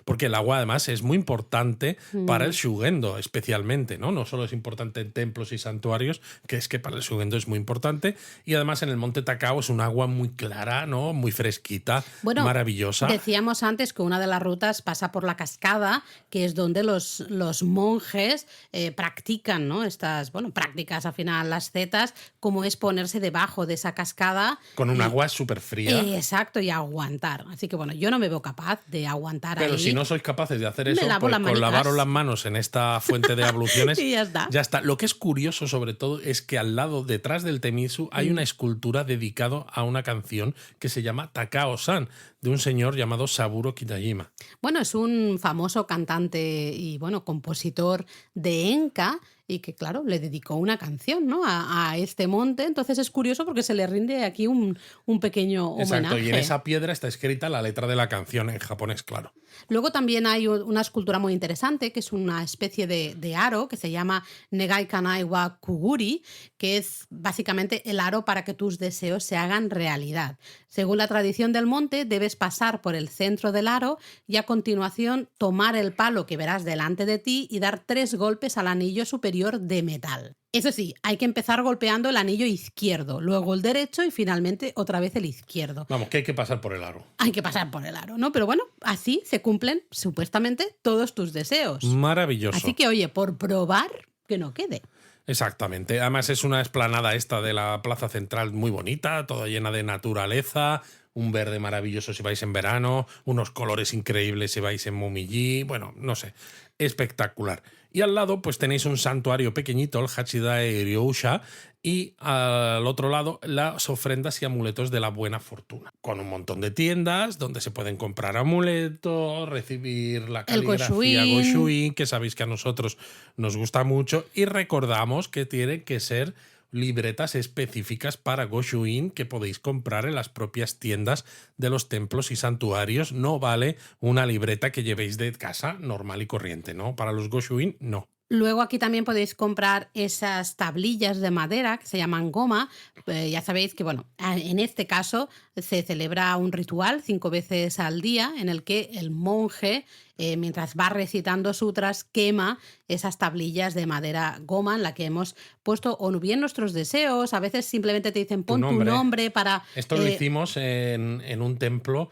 porque el agua además es muy importante para el Shugendo, especialmente, ¿no? No solo es importante en templos y santuarios, que es que para el Shugendo es muy importante, y además en el monte Takao es un agua muy clara, ¿no? Muy fresquita, maravillosa. Decíamos antes que una de las rutas pasa por la cascada, que es donde los monjes practican, ¿no? Estas, prácticas al final, las zetas, como es ponerse debajo de esa cascada. Con un agua súper fría. Exacto, y aguantar. Así que yo no me veo capaz de aguantar Pero ahí. si no sois capaces de hacer eso, lavo pues con lavaros las manos en esta fuente de abluciones, y ya está. Ya está. Lo que es curioso, sobre todo, es que al lado, detrás del Temisu, hay una escultura dedicada a una canción que se llama Takao-san, de un señor llamado Saburo Kitajima. Bueno, es un famoso cantante y, compositor de enka, y que, claro, le dedicó una canción, ¿no? a este monte. Entonces es curioso porque se le rinde aquí un pequeño homenaje. Exacto, y en esa piedra está escrita la letra de la canción en japonés, claro. Luego también hay una escultura muy interesante, que es una especie de aro que se llama Negai Kanai wa Kuguri, que es básicamente el aro para que tus deseos se hagan realidad. Según la tradición del monte, debes pasar por el centro del aro y a continuación tomar el palo que verás delante de ti y dar 3 golpes al anillo superior de metal. Eso sí, hay que empezar golpeando el anillo izquierdo, luego el derecho y finalmente otra vez el izquierdo. Vamos, que hay que pasar por el aro. Hay que pasar por el aro, ¿no? Pero así se cumplen supuestamente todos tus deseos. Maravilloso. Así que, oye, por probar, que no quede. Exactamente. Además es una explanada esta de la plaza central muy bonita, toda llena de naturaleza, un verde maravilloso si vais en verano, unos colores increíbles si vais en Momiji, no sé, espectacular. Y al lado pues tenéis un santuario pequeñito, el Hachidae Ryousha, y al otro lado las ofrendas y amuletos de la buena fortuna, con un montón de tiendas donde se pueden comprar amuletos, recibir la caligrafía Goshuin, que sabéis que a nosotros nos gusta mucho, y recordamos que tienen que ser libretas específicas para Goshuin que podéis comprar en las propias tiendas de los templos y santuarios. No vale una libreta que llevéis de casa normal y corriente, ¿no? Para los Goshuin, no. Luego aquí también podéis comprar esas tablillas de madera que se llaman goma. Ya sabéis que, en este caso se celebra un ritual 5 veces al día en el que el monje, mientras va recitando sutras, quema esas tablillas de madera goma en la que hemos puesto o bien nuestros deseos. A veces simplemente te dicen pon tu nombre para... Esto lo hicimos en un templo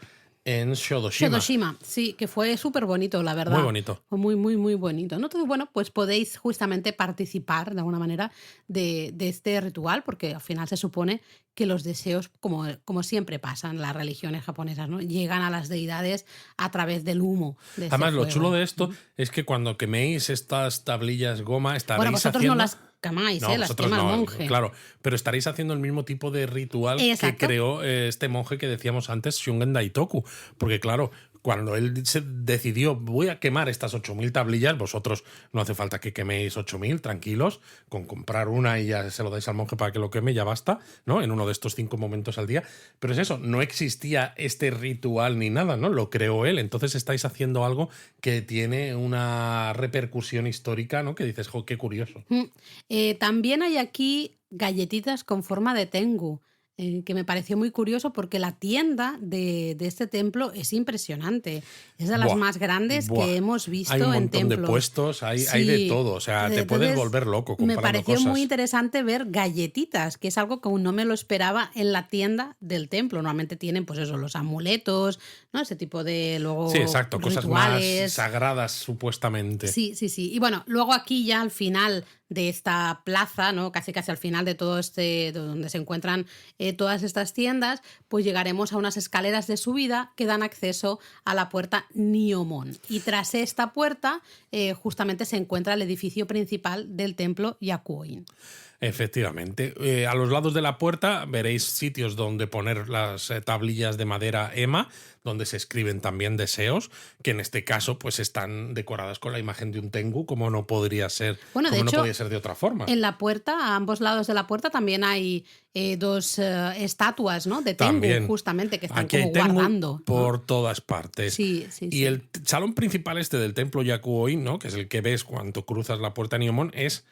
en Shodoshima. Sí, que fue súper bonito, la verdad. Muy bonito. Muy, muy, muy bonito, ¿no? Entonces, pues podéis justamente participar de alguna manera de este ritual, porque al final se supone que los deseos, como siempre pasa en las religiones japonesas, ¿no? Llegan a las deidades a través del humo. Además, lo chulo de esto es que cuando queméis estas tablillas goma estaréis vosotros haciendo... no las quemáis, las quema el monje. Claro, pero estaréis haciendo el mismo tipo de ritual que creó este monje que decíamos antes, Shungen Daitoku. Porque claro, cuando él se decidió, voy a quemar estas 8.000 tablillas, vosotros no hace falta que queméis 8.000, tranquilos, con comprar una y ya se lo dais al monje para que lo queme, ya basta, ¿no? En uno de estos 5 momentos al día. Pero es eso, no existía este ritual ni nada, ¿no? Lo creó él. Entonces estáis haciendo algo que tiene una repercusión histórica, ¿no? Que dices, jo, qué curioso. También hay aquí galletitas con forma de tengu. Que me pareció muy curioso porque la tienda de este templo es impresionante. Es de las más grandes que hemos visto en templos. Hay un montón de puestos, hay de todo. O sea, te puedes volver loco comprando cosas. Me pareció muy interesante ver galletitas, que es algo que aún no me lo esperaba en la tienda del templo. Normalmente tienen, pues eso, los amuletos, ¿no? Ese tipo de luego sí, exacto, rituales. Cosas más sagradas, supuestamente. Sí. Y luego aquí ya al final de esta plaza, ¿no? Casi al final de todo donde se encuentran todas estas tiendas, pues llegaremos a unas escaleras de subida que dan acceso a la puerta Nyomon. Y tras esta puerta, justamente se encuentra el edificio principal del templo Yakuoin. Efectivamente. A los lados de la puerta veréis sitios donde poner las tablillas de madera EMA, donde se escriben también deseos, que en este caso pues están decoradas con la imagen de un Tengu, como no podría ser, bueno, de hecho, no podría ser de otra forma. En la puerta, a ambos lados de la puerta, también hay dos estatuas, ¿no? De Tengu, también, justamente, que están aquí como hay Tengu guardando, ¿no? por todas partes. Sí. Y el salón principal del templo Yakuoin, ¿no? Que es el que ves cuando cruzas la puerta Nyomon, es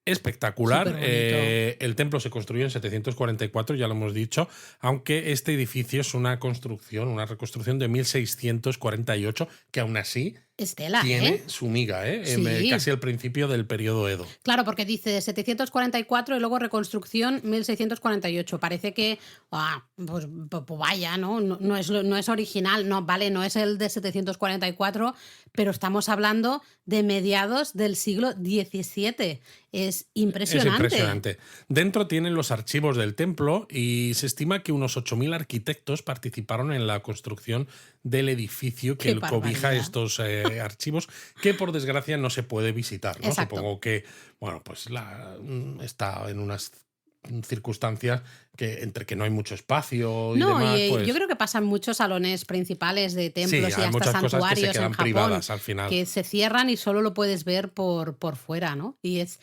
espectacular. El templo se construyó en 744, ya lo hemos dicho, aunque este edificio es una reconstrucción de 1648, que aún así Estela, tiene su miga, Sí. Casi al principio del periodo Edo. Claro, porque dice 744 y luego reconstrucción 1648. Parece que, pues vaya, ¿no? No es original, no, vale, no es el de 744, pero estamos hablando de mediados del siglo XVII. Es impresionante. Es impresionante. Dentro tienen los archivos del templo y se estima que unos 8.000 arquitectos participaron en la construcción del edificio que cobija estos archivos, que por desgracia no se puede visitar, ¿no? Exacto. Supongo que, bueno, pues está en unas circunstancias que entre que no hay mucho espacio y demás, pues... yo creo que pasan muchos salones principales de templos sí, y hay hasta muchas santuarios cosas que se quedan en Japón privadas al final, que se cierran y solo lo puedes ver por fuera, ¿no? Y es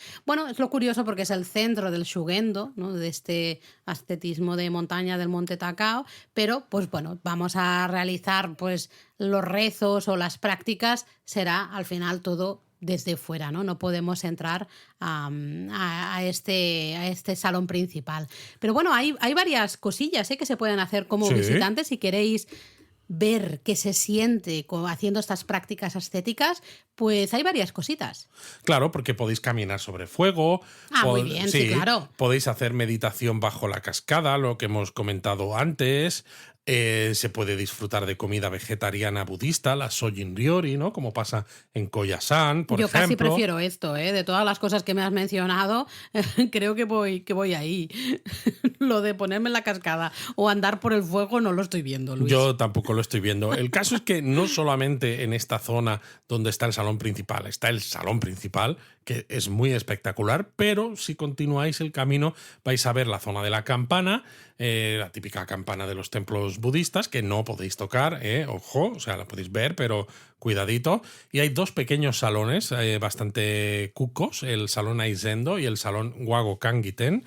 lo curioso porque es el centro del Shugendo, ¿no? De este ascetismo de montaña del Monte Takao, pero pues bueno, vamos a realizar pues los rezos o las prácticas, será al final todo desde fuera, ¿no? No podemos entrar a este salón principal. Pero bueno, hay varias cosillas que se pueden hacer como visitantes. Si queréis ver qué se siente haciendo estas prácticas ascéticas, pues hay varias cositas. Claro, porque podéis caminar sobre fuego. Muy bien, sí, claro. Podéis hacer meditación bajo la cascada, lo que hemos comentado antes. Se puede disfrutar de comida vegetariana budista, la Sojin Ryori, ¿no? Como pasa en Koyasan, por ejemplo. Yo casi prefiero esto, de todas las cosas que me has mencionado, creo que voy ahí. Lo de ponerme en la cascada o andar por el fuego no lo estoy viendo, Luis. Yo tampoco lo estoy viendo. El caso es que no solamente en esta zona donde está el salón principal, está el salón principal, que es muy espectacular, pero si continuáis el camino vais a ver la zona de la campana, la típica campana de los templos budistas, que no podéis tocar, ojo, o sea, la podéis ver, pero cuidadito. Y hay dos pequeños salones bastante cucos, el salón Aizendo y el salón Wago Kangiten.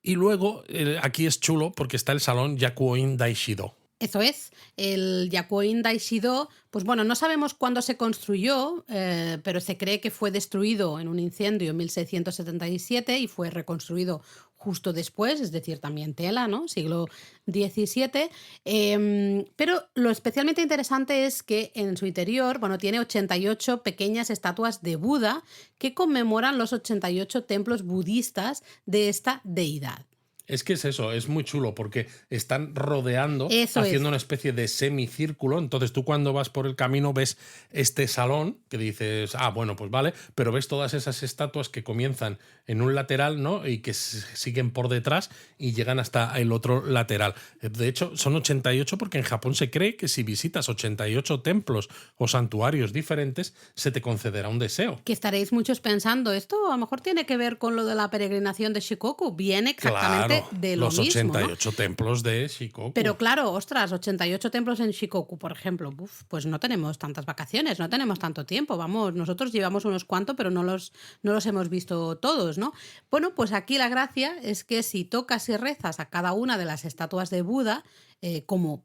Y luego, aquí es chulo porque está el salón Yakuoin Daishido. Eso es, el Yakuoin Daishido, pues bueno, no sabemos cuándo se construyó, pero se cree que fue destruido en un incendio en 1677 y fue reconstruido justo después, es decir, también tela, ¿no? Siglo XVII. Pero lo especialmente interesante es que en su interior, bueno, tiene 88 pequeñas estatuas de Buda que conmemoran los 88 templos budistas de esta deidad. Es que es eso, es muy chulo porque están rodeando, haciendo una especie de semicírculo. Entonces tú cuando vas por el camino ves este salón que dices, bueno, pues vale, pero ves todas esas estatuas que comienzan en un lateral, ¿no? Y que siguen por detrás y llegan hasta el otro lateral. De hecho, son 88 porque en Japón se cree que si visitas 88 templos o santuarios diferentes, se te concederá un deseo. Que estaréis muchos pensando, esto a lo mejor tiene que ver con lo de la peregrinación de Shikoku. Viene exactamente de lo mismo, los 88 templos de Shikoku. Pero claro, 88 templos en Shikoku, por ejemplo, pues no tenemos tantas vacaciones, no tenemos tanto tiempo, vamos, nosotros llevamos unos cuantos, pero no los hemos visto todos, ¿no? Bueno, pues aquí la gracia es que si tocas y rezas a cada una de las estatuas de Buda,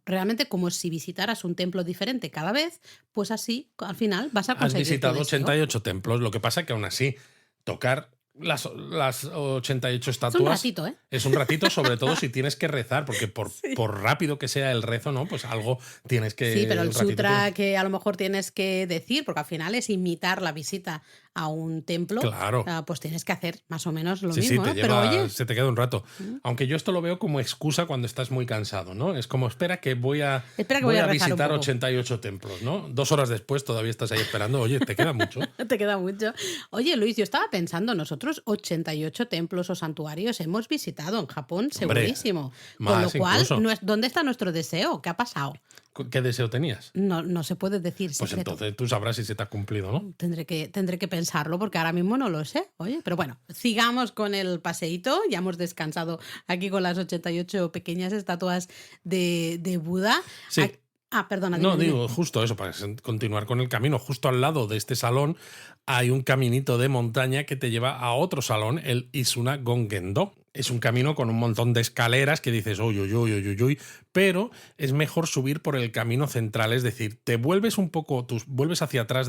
realmente como si visitaras un templo diferente cada vez, pues así al final vas a conseguir. Has visitado 88 templos, lo que pasa que aún así tocar las 88 estatuas es un ratito, es un ratito, sobre todo si tienes que rezar, porque por rápido que sea el rezo, ¿no? Pues algo tienes que... Sí, pero el sutra que a lo mejor tienes que decir, porque al final es imitar la visita a un templo, claro, pues tienes que hacer más o menos lo Sí, mismo, ¿no? pero oye, se te queda un rato. Aunque yo esto lo veo como excusa cuando estás muy cansado, ¿no? Es como, espera que voy a visitar 88 templos, ¿no? 2 horas después todavía estás ahí esperando. Oye, te queda mucho. Te queda mucho. Oye, Luis, yo estaba pensando, nosotros otros 88 templos o santuarios hemos visitado en Japón, Hombre, segurísimo. Con más lo cual, incluso. ¿dónde está nuestro deseo? ¿Qué ha pasado? ¿Qué deseo tenías? No se puede decir Pues secreto. entonces tú sabrás si se te ha cumplido, ¿no? Tendré que pensarlo porque ahora mismo no lo sé. Oye, pero bueno, sigamos con el paseíto. Ya hemos descansado aquí con las 88 pequeñas estatuas de Buda. Sí. Perdona. No, dime. digo, justo eso, para continuar con el camino. Justo al lado de este salón hay un caminito de montaña que te lleva a otro salón, el Isuna Gongendo. Es un camino con un montón de escaleras que dices, uy, uy, uy, uy, uy, uy, pero es mejor subir por el camino central, es decir, te vuelves un poco, vuelves hacia atrás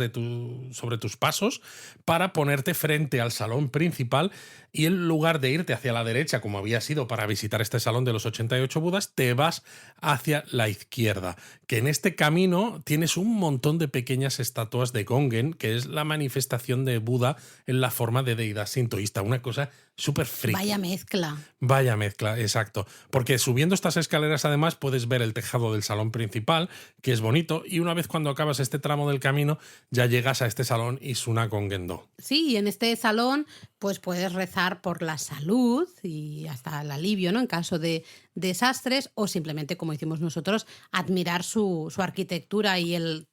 sobre tus pasos para ponerte frente al salón principal y en lugar de irte hacia la derecha, como había sido para visitar este salón de los 88 Budas, te vas hacia la izquierda, que en este camino tienes un montón de pequeñas estatuas de Gongen, que es la manifestación de Buda en la forma de deidad sintoísta, una cosa súper friki. Vaya mezcla. Vaya mezcla, exacto. Porque subiendo estas escaleras además puedes ver el tejado del salón principal, que es bonito, y una vez cuando acabas este tramo del camino ya llegas a este salón Isuna Gongendo. Sí, y en este salón pues puedes rezar por la salud y hasta el alivio, ¿no? En caso de desastres o simplemente, como hicimos nosotros, admirar su arquitectura y el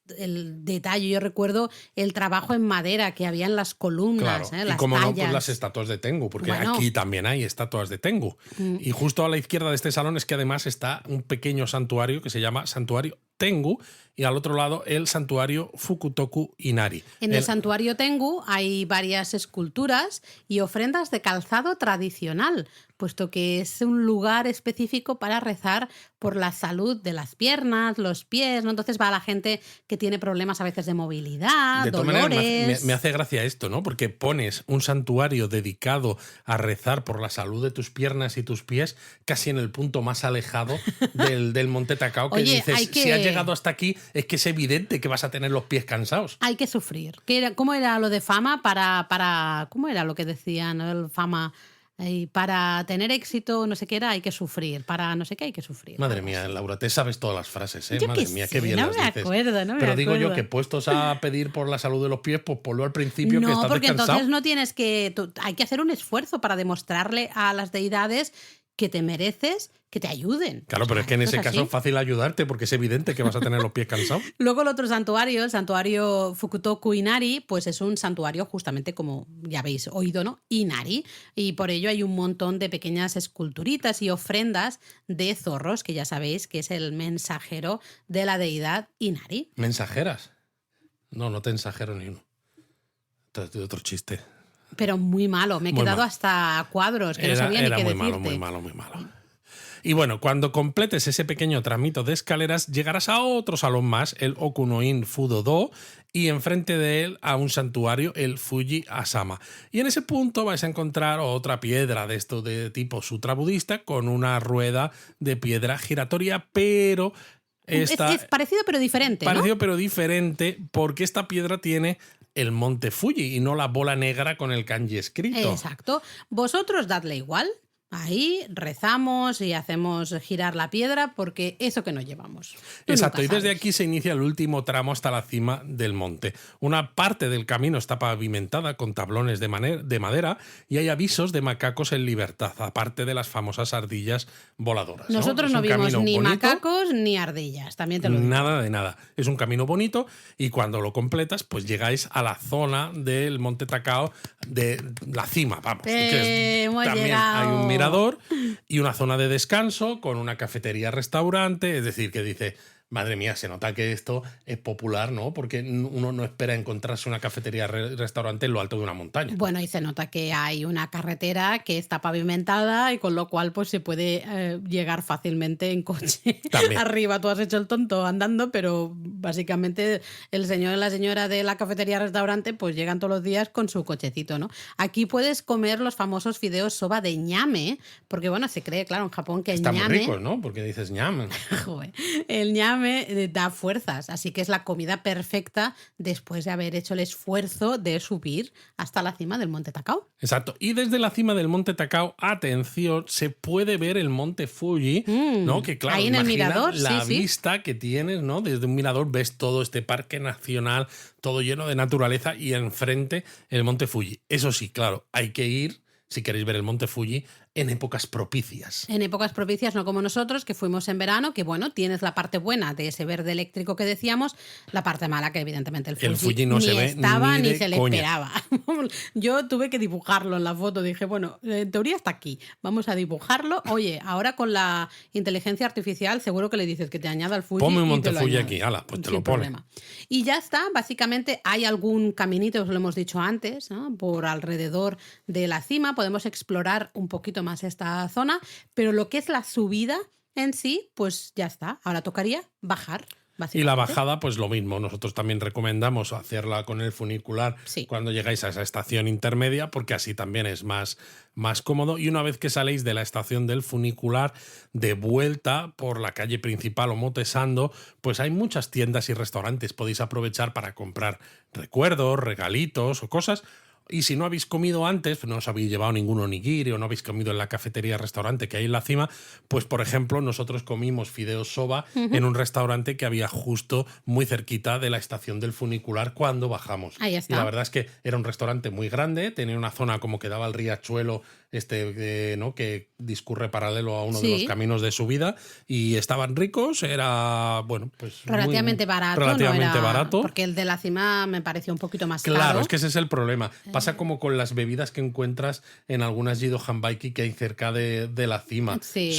detalle. Yo recuerdo el trabajo en madera que había en las columnas, Claro, y las como no, pues tallas. las estatuas de Tengu, porque Bueno. aquí también hay estatuas de Tengu. Y justo a la izquierda de este salón es que además está un pequeño santuario que se llama Santuario Tengu y al otro lado el santuario Fukutoku Inari. En el santuario Tengu hay varias esculturas y ofrendas de calzado tradicional, puesto que es un lugar específico para rezar por la salud de las piernas, los pies, ¿no? Entonces va la gente que tiene problemas a veces de movilidad, De todas dolores. maneras, me hace gracia esto, ¿no? Porque pones un santuario dedicado a rezar por la salud de tus piernas y tus pies casi en el punto más alejado del Monte Takao, que Oye, dices, si has llegado hasta aquí es que es evidente que vas a tener los pies cansados. Hay que sufrir. ¿Cómo era lo de fama para ¿cómo era lo que decían? El fama para tener éxito, no sé qué era, hay que sufrir. Para no sé qué hay que sufrir. Madre mía, Laura, te sabes todas las frases, ¿eh? Yo Madre qué mía, sé, qué bien no las me dices. acuerdo, no me Pero digo yo acuerdo. que puestos a pedir por la salud de los pies, pues ponlo al principio que No, estás porque descansado. entonces no tienes que... hay que hacer un esfuerzo para demostrarle a las deidades que te mereces que te ayuden. Claro, pero es que en ese Esto es caso así. es fácil ayudarte porque es evidente que vas a tener los pies cansados. Luego el otro santuario, el santuario Fukutoku Inari, pues es un santuario justamente como ya habéis oído, ¿no? Inari. Y por ello hay un montón de pequeñas esculturitas y ofrendas de zorros, que ya sabéis que es el mensajero de la deidad Inari. ¿Mensajeras? No te ensajero ni uno. Otro chiste. Pero muy malo, me he Muy quedado mal. hasta cuadros, que no sabía ni qué muy decirte. malo, muy malo, muy malo. Y bueno, cuando completes ese pequeño tramito de escaleras, llegarás a otro salón más, el Okunoin Fudo-do, y enfrente de él a un santuario, el Fuji Asama. Y en ese punto vais a encontrar otra piedra de esto de tipo sutra budista con una rueda de piedra giratoria, pero Es parecido pero diferente, ¿no? parecido pero diferente porque esta piedra tiene el monte Fuji y no la bola negra con el kanji escrito. Exacto. Vosotros dadle igual. Ahí rezamos y hacemos girar la piedra porque eso que nos llevamos. Tú Exacto, y nunca desde sabes. aquí se inicia el último tramo hasta la cima del monte. Una parte del camino está pavimentada con tablones de madera y hay avisos de macacos en libertad, aparte de las famosas ardillas voladoras. Nosotros Es no un vimos camino ni bonito, macacos ni ardillas, también te lo digo. nada de nada. Es un camino bonito y cuando lo completas, pues llegáis a la zona del Monte Takao, de la cima, vamos. Que Hemos también llegado. hay un mirador y una zona de descanso con una cafetería-restaurante, es decir, que dice, madre mía, se nota que esto es popular, ¿no? Porque uno no espera encontrarse una cafetería-restaurante en lo alto de una montaña. Bueno, y se nota que hay una carretera que está pavimentada y con lo cual pues se puede llegar fácilmente en coche También. arriba. Tú has hecho el tonto andando, pero básicamente el señor y la señora de la cafetería-restaurante pues llegan todos los días con su cochecito, ¿no? Aquí puedes comer los famosos fideos soba de ñame, porque bueno, se cree, claro, en Japón que el Están muy ñame... ricos, ¿no? Porque dices ñam. Joder, el ñame me da fuerzas. Así que es la comida perfecta después de haber hecho el esfuerzo de subir hasta la cima del Monte Takao. Exacto. Y desde la cima del Monte Takao, atención, se puede ver el Monte Fuji, ¿no? Que claro, ahí en el imagina mirador, la sí. vista que tienes, ¿no? Desde un mirador ves todo este parque nacional, todo lleno de naturaleza y enfrente el Monte Fuji. Eso sí, claro, hay que ir, si queréis ver el Monte Fuji, en épocas propicias. En épocas propicias, no como nosotros, que fuimos en verano, que bueno, tienes la parte buena de ese verde eléctrico que decíamos, la parte mala que evidentemente el Fuji no ni se ve estaba ni ni de se le coña. esperaba. Yo tuve que dibujarlo en la foto, dije, bueno, en teoría está aquí, vamos a dibujarlo. Oye, ahora con la inteligencia artificial seguro que le dices que te añada el Fuji. Ponme un y Monte te lo Fuji añade, aquí, ala, pues te sin lo pone. problema. Y ya está, básicamente hay algún caminito, os lo hemos dicho antes, ¿no? Por alrededor de la cima, podemos explorar un poquito más esta zona, pero lo que es la subida en sí, pues ya está. Ahora tocaría bajar, básicamente. Y la bajada, pues lo mismo. Nosotros también recomendamos hacerla con el funicular cuando llegáis a esa estación intermedia, porque así también es más cómodo. Y una vez que saléis de la estación del funicular, de vuelta por la calle principal o Motesando, pues hay muchas tiendas y restaurantes. Podéis aprovechar para comprar recuerdos, regalitos o cosas. Y si no habéis comido antes, no os habéis llevado ningún onigiri o no habéis comido en la cafetería restaurante que hay en la cima, pues por ejemplo nosotros comimos fideos soba en un restaurante que había justo muy cerquita de la estación del funicular cuando bajamos. Ahí está. Y la verdad es que era un restaurante muy grande, tenía una zona como que daba al riachuelo ¿no? Que discurre paralelo a uno de los caminos de subida y estaban ricos, era bueno, pues relativamente barato, relativamente no era, barato, porque el de la cima me pareció un poquito más claro, caro. es que ese es el problema. Pasa como con las bebidas que encuentras en algunas Jido Hanbaiki que hay cerca de la cima. Sí.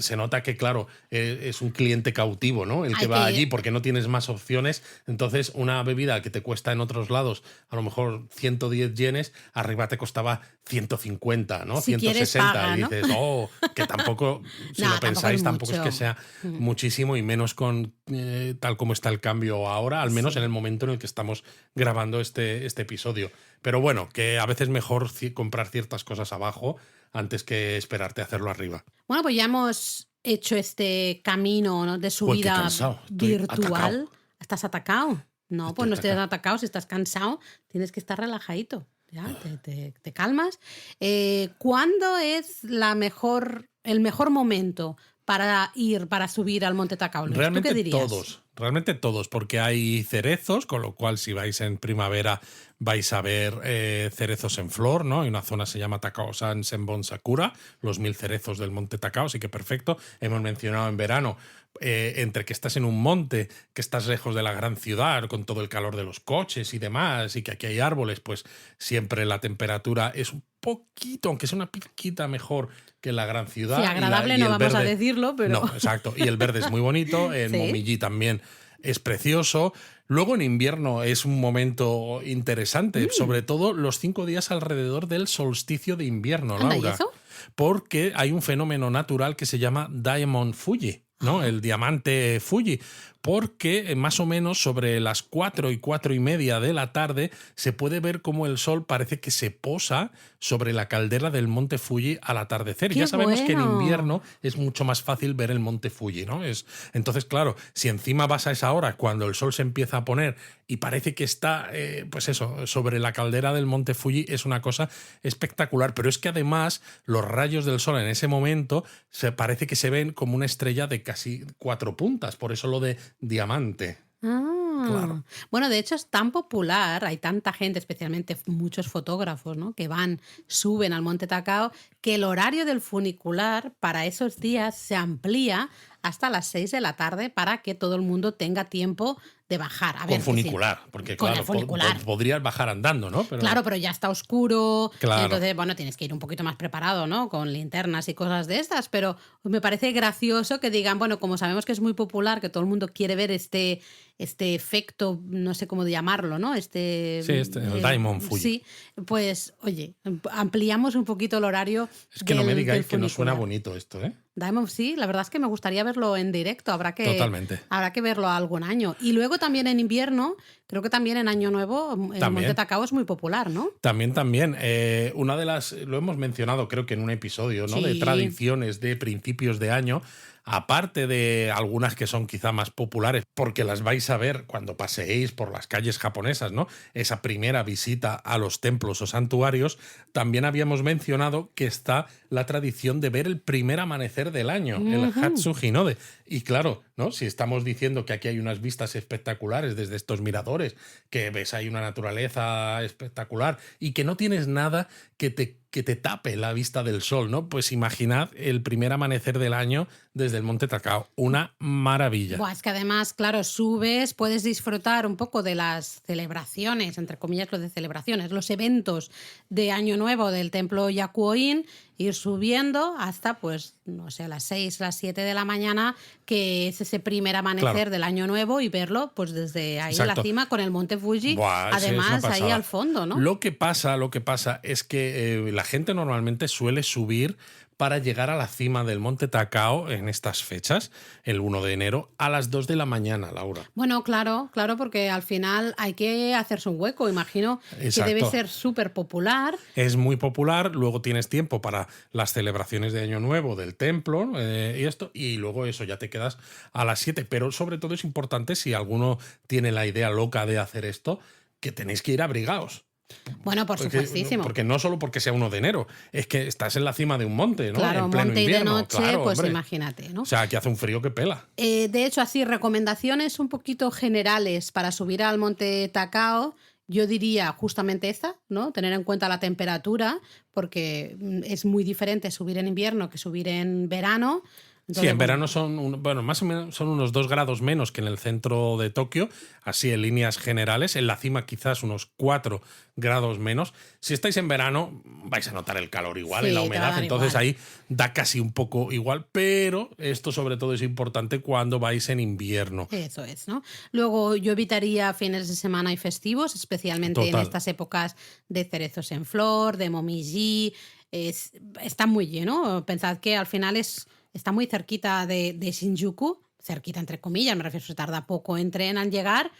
Se nota que, claro, es un cliente cautivo, ¿no? El que va allí porque no tienes más opciones. Entonces, una bebida que te cuesta en otros lados a lo mejor 110 yenes, arriba te costaba 150, ¿no? Si 160. paga, y dices, ¿no? Que tampoco, si No, lo pensáis, tampoco es que sea muchísimo y menos con tal como está el cambio ahora, al menos en el momento en el que estamos grabando este episodio. Pero bueno, que a veces mejor comprar ciertas cosas abajo antes que esperarte a hacerlo arriba. Bueno, pues ya hemos hecho este camino, ¿no? De subida virtual. Atacado. ¿Estás atacado? No, pues no estés atacado. Si estás cansado, tienes que estar relajadito. Ya, te calmas. ¿Cuándo es el mejor momento para subir al Monte Takao? Realmente ¿Tú qué dirías? Realmente todos, porque hay cerezos, con lo cual si vais en primavera vais a ver cerezos en flor, ¿no? Hay una zona que se llama Takao-san Senbon Sakura, los 1000 cerezos del Monte Takao, así que perfecto. Hemos mencionado en verano, entre que estás en un monte, que estás lejos de la gran ciudad, con todo el calor de los coches y demás, y que aquí hay árboles, pues siempre la temperatura es un poquito, aunque sea una pizquita mejor que en la gran ciudad. Sí, agradable no vamos a decirlo, pero... No, exacto. Y el verde es muy bonito, el Momiji también es precioso. Luego en invierno es un momento interesante, sobre todo los 5 días alrededor del solsticio de invierno, Laura. ¿Y eso? Porque hay un fenómeno natural que se llama Diamond Fuji, ¿no? El diamante Fuji. Porque más o menos sobre las 4 y 4:30 de la tarde se puede ver cómo el sol parece que se posa sobre la caldera del Monte Fuji al atardecer. ¡Qué Ya sabemos que en bueno! invierno es mucho más fácil ver el Monte Fuji, ¿no? Entonces, claro, si encima vas a esa hora cuando el sol se empieza a poner y parece que está, pues eso, sobre la caldera del Monte Fuji, es una cosa espectacular. Pero es que además los rayos del sol en ese momento parece que se ven como una estrella de casi 4 puntas. Por eso lo de diamante. Claro. Bueno, de hecho es tan popular, hay tanta gente, especialmente muchos fotógrafos, ¿no? Que suben al Monte Takao, que el horario del funicular para esos días se amplía hasta las 6 de la tarde para que todo el mundo tenga tiempo de bajar. Con funicular, porque claro, podrías bajar andando, ¿no? Claro, pero ya está oscuro, claro. Entonces, bueno, tienes que ir un poquito más preparado, ¿no? Con linternas y cosas de estas, pero me parece gracioso que digan, bueno, como sabemos que es muy popular, que todo el mundo quiere ver este efecto, no sé cómo llamarlo, ¿no? El Diamond Fuji. Sí, pues, oye, ampliamos un poquito el horario. Es que no me digáis que no suena bonito esto, ¿eh? Diamond, sí, la verdad es que me gustaría verlo en directo. Totalmente. Habrá que verlo algún año. Y luego también en invierno, creo que también en Año Nuevo el También. Monte Tacao es muy popular, ¿no? También. Una de las, lo hemos mencionado creo que en un episodio, ¿no? Sí. De tradiciones de principios de año, aparte de algunas que son quizá más populares, porque las vais a ver cuando paseéis por las calles japonesas, ¿no? Esa primera visita a los templos o santuarios, también habíamos mencionado que está la tradición de ver el primer amanecer del año, el Hatsuhinode. Y claro, ¿no? Si estamos diciendo que aquí hay unas vistas espectaculares desde estos miradores, que ves ahí una naturaleza espectacular y que no tienes nada que te tape la vista del sol, ¿no? Pues imaginad el primer amanecer del año desde el Monte Takao. Una maravilla. Buah, es que además, claro, subes, puedes disfrutar un poco de las celebraciones, entre comillas, lo de celebraciones, los eventos de Año Nuevo del templo Yakuo-in, ir subiendo hasta, pues, no sé, las 6, las 7 de la mañana, que es ese primer amanecer Claro. del Año Nuevo, y verlo, pues, desde ahí en la Exacto. cima con el Monte Fuji, Buah, sí, es una además, ahí pasada. al fondo, ¿no? Lo que pasa es que la gente normalmente suele subir para llegar a la cima del Monte Takao en estas fechas, el 1 de enero, a las 2 de la mañana, Laura. Bueno, claro, porque al final hay que hacerse un hueco, imagino Exacto. que debe ser súper popular. Es muy popular, luego tienes tiempo para las celebraciones de Año Nuevo del templo y luego eso, ya te quedas a las 7. Pero sobre todo es importante, si alguno tiene la idea loca de hacer esto, que tenéis que ir abrigados. Bueno, por supuestísimo. Porque no solo porque sea 1 de enero, es que estás en la cima de un monte, ¿no? Claro, en pleno monte invierno. y de noche, Claro, pues hombre. imagínate, ¿no? O sea, aquí hace un frío que pela. De hecho, así, recomendaciones un poquito generales para subir al Monte Takao. Yo diría justamente esta, ¿no? Tener en cuenta la temperatura, porque es muy diferente subir en invierno que subir en verano. Sí, Entonces, en bueno, verano son, más o menos son unos 2 grados menos que en el centro de Tokio, así en líneas generales. En la cima quizás unos 4 grados menos. Si estáis en verano vais a notar el calor igual Sí, y la te va a humedad, dar entonces igual. ahí da casi un poco igual, pero esto sobre todo es importante cuando vais en invierno. eso es, ¿no? Luego yo evitaría fines de semana y festivos, especialmente en Total. estas épocas de cerezos en flor, de momiji. Está muy lleno. Pensad que al final está muy cerquita de Shinjuku, cerquita entre comillas, me refiero, se tarda poco en tren al llegar,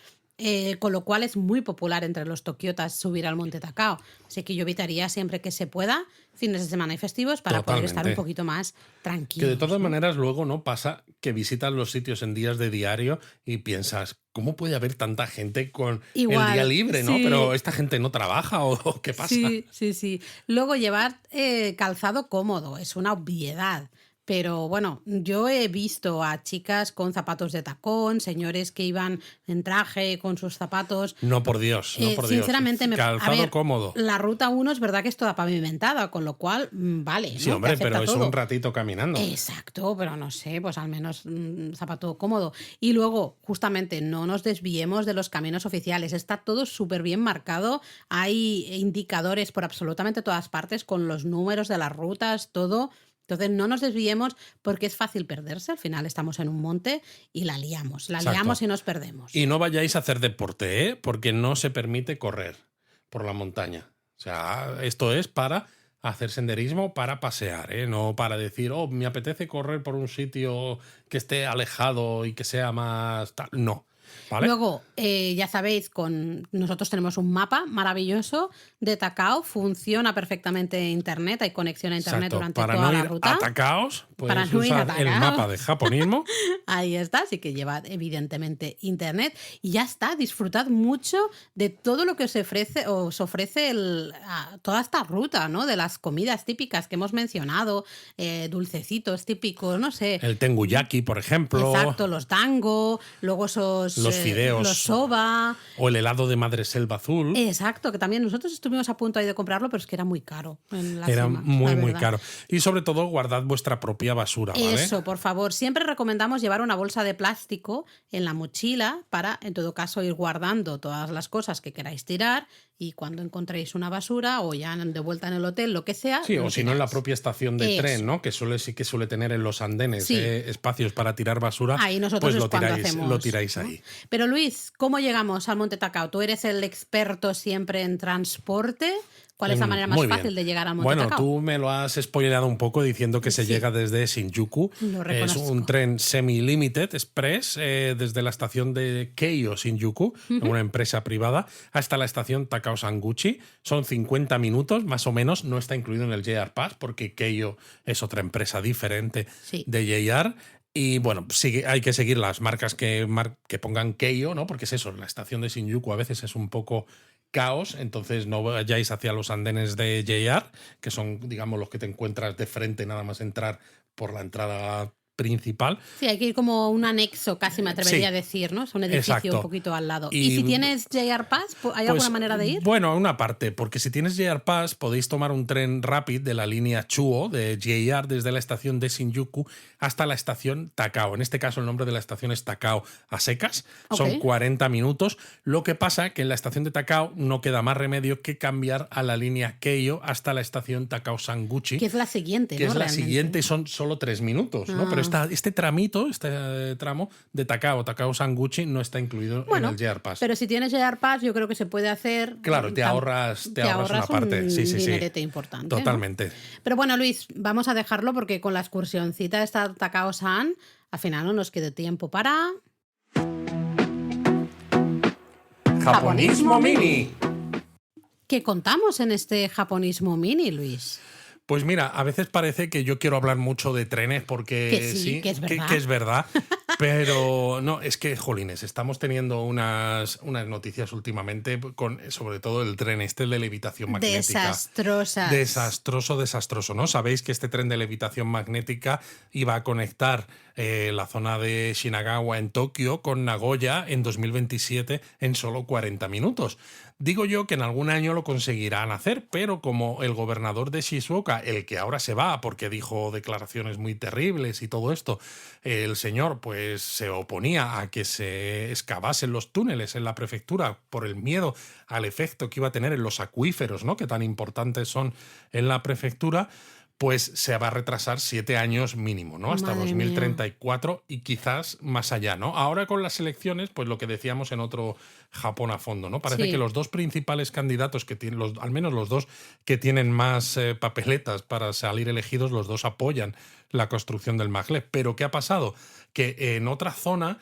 con lo cual es muy popular entre los tokiotas subir al Monte Takao. Así que yo evitaría siempre que se pueda fines de semana y festivos para poder estar un Totalmente. poquito más Que tranquilos. de todas ¿no? maneras luego no pasa que visitas los sitios en días de diario y piensas, ¿cómo puede haber tanta gente con Igual, el día libre, no? sí. Pero esta gente no trabaja o qué pasa. Sí. Luego llevar calzado cómodo, es una obviedad. Pero bueno, yo he visto a chicas con zapatos de tacón, señores que iban en traje con sus zapatos. No, por Dios, no por Dios. Sinceramente, Calzado a ver, cómodo. la ruta 1 es verdad que es toda pavimentada, con lo cual, vale. Sí, ¿no? hombre, Te acepta pero es todo. un ratito caminando. Exacto, pero no sé, pues al menos zapato cómodo. Y luego, justamente, no nos desviemos de los caminos oficiales. Está todo súper bien marcado. Hay indicadores por absolutamente todas partes con los números de las rutas, todo. Entonces no nos desviemos porque es fácil perderse. Al final estamos en un monte y la liamos. La Exacto. liamos y nos perdemos. Y no vayáis a hacer deporte, porque no se permite correr por la montaña. O sea, esto es para hacer senderismo, para pasear, no para decir, oh, me apetece correr por un sitio que esté alejado y que sea más tal. No. ¿Vale? Luego, ya sabéis, nosotros tenemos un mapa maravilloso de Takao, funciona perfectamente internet, hay conexión a internet Exacto. durante Para toda no la ir ruta. atacaos, Para puedes no ir usar el atacaos. mapa de japonismo. Ahí está, así que llevad evidentemente internet y ya está, disfrutad mucho de todo lo que os ofrece toda esta ruta, ¿no? De las comidas típicas que hemos mencionado, dulcecitos típicos, no sé. El tenguyaki, por ejemplo. Exacto, los dango, luego Los fideos. los soba. O el helado de madre selva azul. Exacto, que también nosotros estuvimos a punto ahí de comprarlo, pero es que era muy caro. En la Era cima, muy, la muy verdad. caro. Y sobre todo, guardad vuestra propia basura, ¿vale? Eso, por favor. Siempre recomendamos llevar una bolsa de plástico en la mochila para, en todo caso, ir guardando todas las cosas que queráis tirar y cuando encontréis una basura o ya de vuelta en el hotel, lo que sea. Sí, lo o si no en la tiráis. propia estación de Eso. tren, ¿no? Que sí que suele tener en los andenes Sí. espacios para tirar basura. Ahí nosotros pues es lo cuando tiráis, hacemos, lo tiráis ¿no? ahí. Pero Luis, ¿cómo llegamos al Monte Takao? Tú eres el experto siempre en transporte. ¿Cuál es la manera más Muy fácil bien. de llegar a Monte Bueno, Takao? tú me lo has spoileado un poco diciendo que se Sí. llega desde Shinjuku. Lo Es reconozco. un tren semi-limited express desde la estación de Keio Shinjuku, una empresa privada, hasta la estación Takao Sanguchi. Son 50 minutos, más o menos. No está incluido en el JR Pass porque Keio es otra empresa diferente Sí. de JR. Y bueno, sí, hay que seguir las marcas que pongan Keio, ¿no? Porque es eso, la estación de Shinjuku a veces es un poco caos, entonces no vayáis hacia los andenes de JR, que son, digamos, los que te encuentras de frente nada más entrar por la entrada principal. Sí, hay que ir como un anexo, casi me atrevería Sí. a decir, ¿no? Es un edificio Exacto. un poquito al lado. Y- ¿Y si tienes JR Pass, hay alguna manera de ir? Bueno, una parte, porque si tienes JR Pass podéis tomar un tren rápido de la línea Chuo de JR desde la estación de Shinjuku hasta la estación Takao. En este caso el nombre de la estación es Takao a secas. Son Ok. 40 minutos. Lo que pasa que en la estación de Takao no queda más remedio que cambiar a la línea Keio hasta la estación Takao Sanguchi. Que es la siguiente, Que ¿no? es la Realmente. siguiente y son solo 3 minutos, ¿no? Ah. Pero este tramo de Takao Sanguchi no está incluido Bueno, en el JR Pass. pero si tienes JR Pass, yo creo que se puede hacer. Claro, te ahorras una parte. Un Sí, sí, sí. dinerete importante, ¿no? Totalmente. Pero bueno, Luis, vamos a dejarlo porque con la excursioncita de esta Takao-san, al final no nos queda tiempo para. Japonismo Mini. ¿Qué contamos en este Japonismo Mini, Luis? Pues mira, a veces parece que yo quiero hablar mucho de trenes porque Que sí, que es verdad. que es verdad. Pero no, es que, jolines, estamos teniendo unas noticias últimamente con sobre todo el tren este de levitación magnética. Desastrosas. Desastroso, ¿no? Sabéis que este tren de levitación magnética iba a conectar la zona de Shinagawa en Tokio con Nagoya en 2027 en solo 40 minutos. Digo yo que en algún año lo conseguirán hacer, pero como el gobernador de Shizuoka, el que ahora se va porque dijo declaraciones muy terribles y todo esto, el señor pues se oponía a que se excavasen los túneles en la prefectura por el miedo al efecto que iba a tener en los acuíferos, ¿no? Que tan importantes son en la prefectura, pues se va a retrasar 7 años mínimo, ¿no? Hasta Madre 2034 y quizás más allá, ¿no? Ahora con las elecciones, pues lo que decíamos en otro Japón a fondo, ¿no? Parece Sí. que los dos principales candidatos que tienen, al menos los dos que tienen más papeletas para salir elegidos, los dos apoyan la construcción del maglev. Pero ¿qué ha pasado? Que en otra zona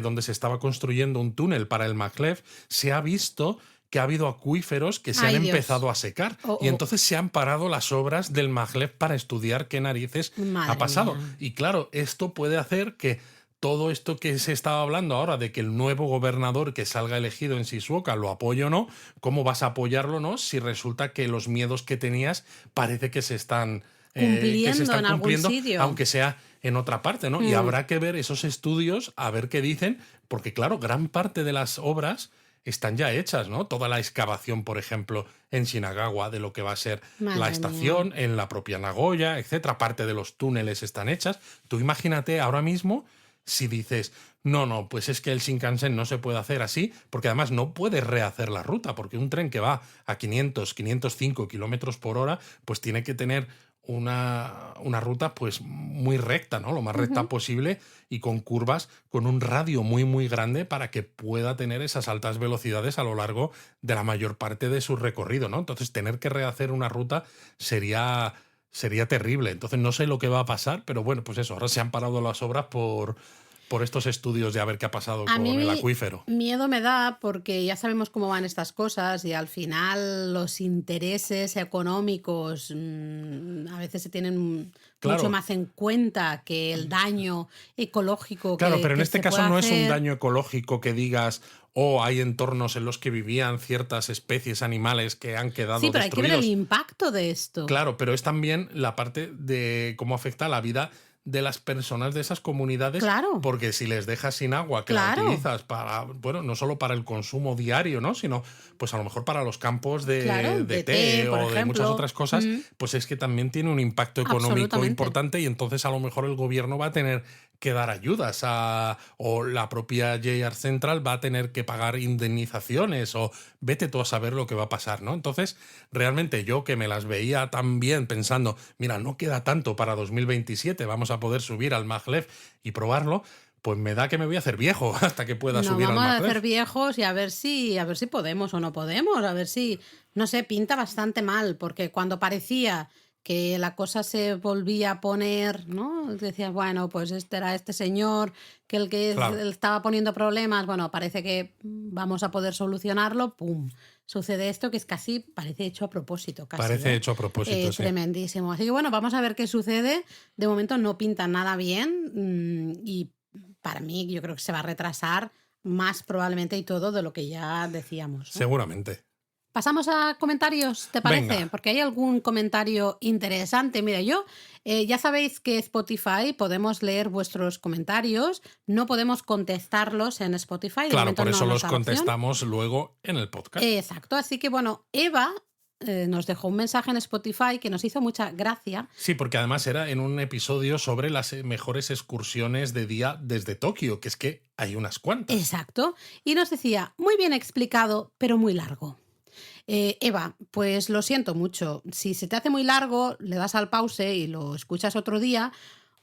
donde se estaba construyendo un túnel para el maglev, se ha visto que ha habido acuíferos que se Ay, han Dios. empezado a secar y entonces se han parado las obras del maglev para estudiar qué narices Madre ha pasado. mía. Y claro, esto puede hacer que todo esto que se estaba hablando ahora de que el nuevo gobernador que salga elegido en Shizuoka lo apoye o no, ¿cómo vas a apoyarlo no? Si resulta que los miedos que tenías parece que se están Cumpliendo en algún cumpliendo, sitio. aunque sea en otra parte, ¿no? Y Mm. habrá que ver esos estudios, a ver qué dicen, porque claro, gran parte de las obras están ya hechas, ¿no? Toda la excavación, por ejemplo, en Shinagawa de lo que va a ser Madre la mía. estación, en la propia Nagoya, etcétera. Parte de los túneles están hechas. Tú imagínate ahora mismo si dices, no, pues es que el Shinkansen no se puede hacer así, porque además no puedes rehacer la ruta, porque un tren que va a 505 kilómetros por hora, pues tiene que tener una ruta pues muy recta, ¿no? Lo más recta posible y con curvas con un radio muy muy grande para que pueda tener esas altas velocidades a lo largo de la mayor parte de su recorrido, ¿no? Entonces tener que rehacer una ruta sería terrible. Entonces no sé lo que va a pasar, pero bueno, pues eso, ahora se han parado las obras por estos estudios de a ver qué ha pasado A con mí el acuífero. miedo me da porque ya sabemos cómo van estas cosas y al final los intereses económicos a veces se tienen Claro. mucho más en cuenta que el daño ecológico Claro, que pero en que este se caso puede no es un hacer. daño ecológico que digas, hay entornos en los que vivían ciertas especies animales que han quedado Sí, pero hay que ver destruidos. el impacto de esto. Claro, pero es también la parte de cómo afecta la vida de las personas de esas comunidades, Claro. porque si les dejas sin agua, que la Claro. utilizas para, bueno, no solo para el consumo diario, ¿no? Sino pues a lo mejor para los campos de, Claro, de de té té, por o de muchas ejemplo. otras cosas, pues es que también tiene un impacto económico Absolutamente. importante y entonces a lo mejor el gobierno va a tener que dar ayudas o la propia JR Central va a tener que pagar indemnizaciones o vete tú a saber lo que va a pasar, ¿no? Entonces, realmente yo que me las veía tan bien pensando, mira, no queda tanto para 2027, vamos a poder subir al maglev y probarlo, pues me da que me voy a hacer viejo hasta que pueda subir al Vamos a maglev. hacer viejos y a ver si podemos o no podemos, a ver si, no sé, pinta bastante mal, porque cuando parecía que la cosa se volvía a poner, ¿no? Decías, bueno, pues este era este señor que Claro. estaba poniendo problemas, bueno, parece que vamos a poder solucionarlo, ¡pum! Sucede esto que es casi, parece hecho a propósito, casi. Parece hecho a propósito, sí. Tremendísimo. Así que bueno, vamos a ver qué sucede. De momento no pinta nada bien y para mí yo creo que se va a retrasar más probablemente y todo de lo que ya decíamos, ¿no? Seguramente. Pasamos a comentarios, ¿te parece? Venga. Porque hay algún comentario interesante. Mira, ya sabéis que Spotify podemos leer vuestros comentarios, no podemos contestarlos en Spotify. De Claro, momento por no eso nos los da la opción. contestamos luego en el podcast. Exacto, así que bueno, Eva nos dejó un mensaje en Spotify que nos hizo mucha gracia. Sí, porque además era en un episodio sobre las mejores excursiones de día desde Tokio, que es que hay unas cuantas. Exacto, y nos decía, muy bien explicado, pero muy largo. Eva, pues lo siento mucho. Si se te hace muy largo, le das al pause y lo escuchas otro día.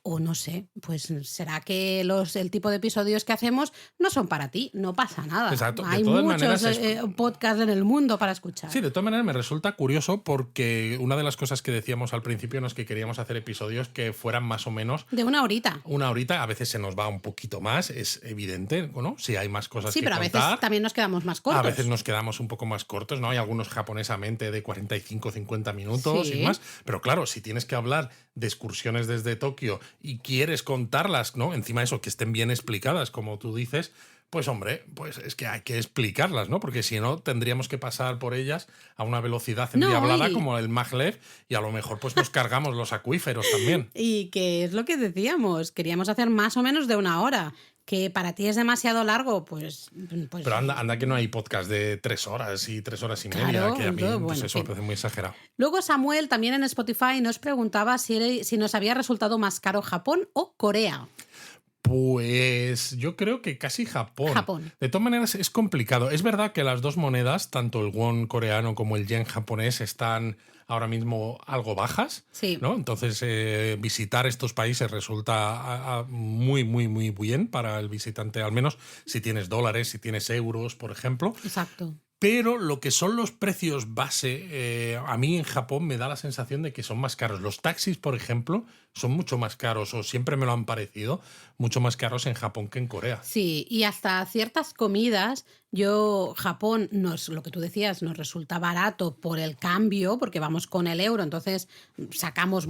O no sé, pues será que el tipo de episodios que hacemos no son para ti, no pasa nada. Exacto, de Hay todas muchos maneras podcasts en el mundo para escuchar. Sí, de todas maneras me resulta curioso porque una de las cosas que decíamos al principio no es que queríamos hacer episodios que fueran más o menos De una horita. una horita, a veces se nos va un poquito más, es evidente, ¿no? Si hay más cosas Sí, que pero a contar. veces también nos quedamos más cortos. A veces nos quedamos un poco más cortos, ¿no? Hay algunos japonesamente de 45, 50 minutos Sí. y más. Pero claro, si tienes que hablar de excursiones desde Tokio y quieres contarlas, ¿no? Encima de eso, que estén bien explicadas, como tú dices, pues hombre, pues es que hay que explicarlas, ¿no? Porque si no, tendríamos que pasar por ellas a una velocidad endiablada como el maglev y a lo mejor pues nos cargamos los acuíferos también. Y que es lo que decíamos, queríamos hacer más o menos de una hora. Que para ti es demasiado largo, pues Pero anda que no hay podcast de 3 horas y 3 horas y media, Claro, que a mí bueno, pues en eso me fin. parece muy exagerado. Luego Samuel también en Spotify nos preguntaba si nos había resultado más caro Japón o Corea. Pues yo creo que casi Japón. De todas maneras es complicado. Es verdad que las dos monedas, tanto el won coreano como el yen japonés, están ahora mismo algo bajas, Sí. ¿no? Entonces visitar estos países resulta muy, muy, muy bien para el visitante, al menos si tienes dólares, si tienes euros, por ejemplo. Exacto. Pero lo que son los precios base, a mí en Japón me da la sensación de que son más caros. Los taxis, por ejemplo, son mucho más caros, o siempre me lo han parecido, mucho más caros en Japón que en Corea. Sí, y hasta ciertas comidas, Japón, lo que tú decías, nos resulta barato por el cambio, porque vamos con el euro, entonces sacamos,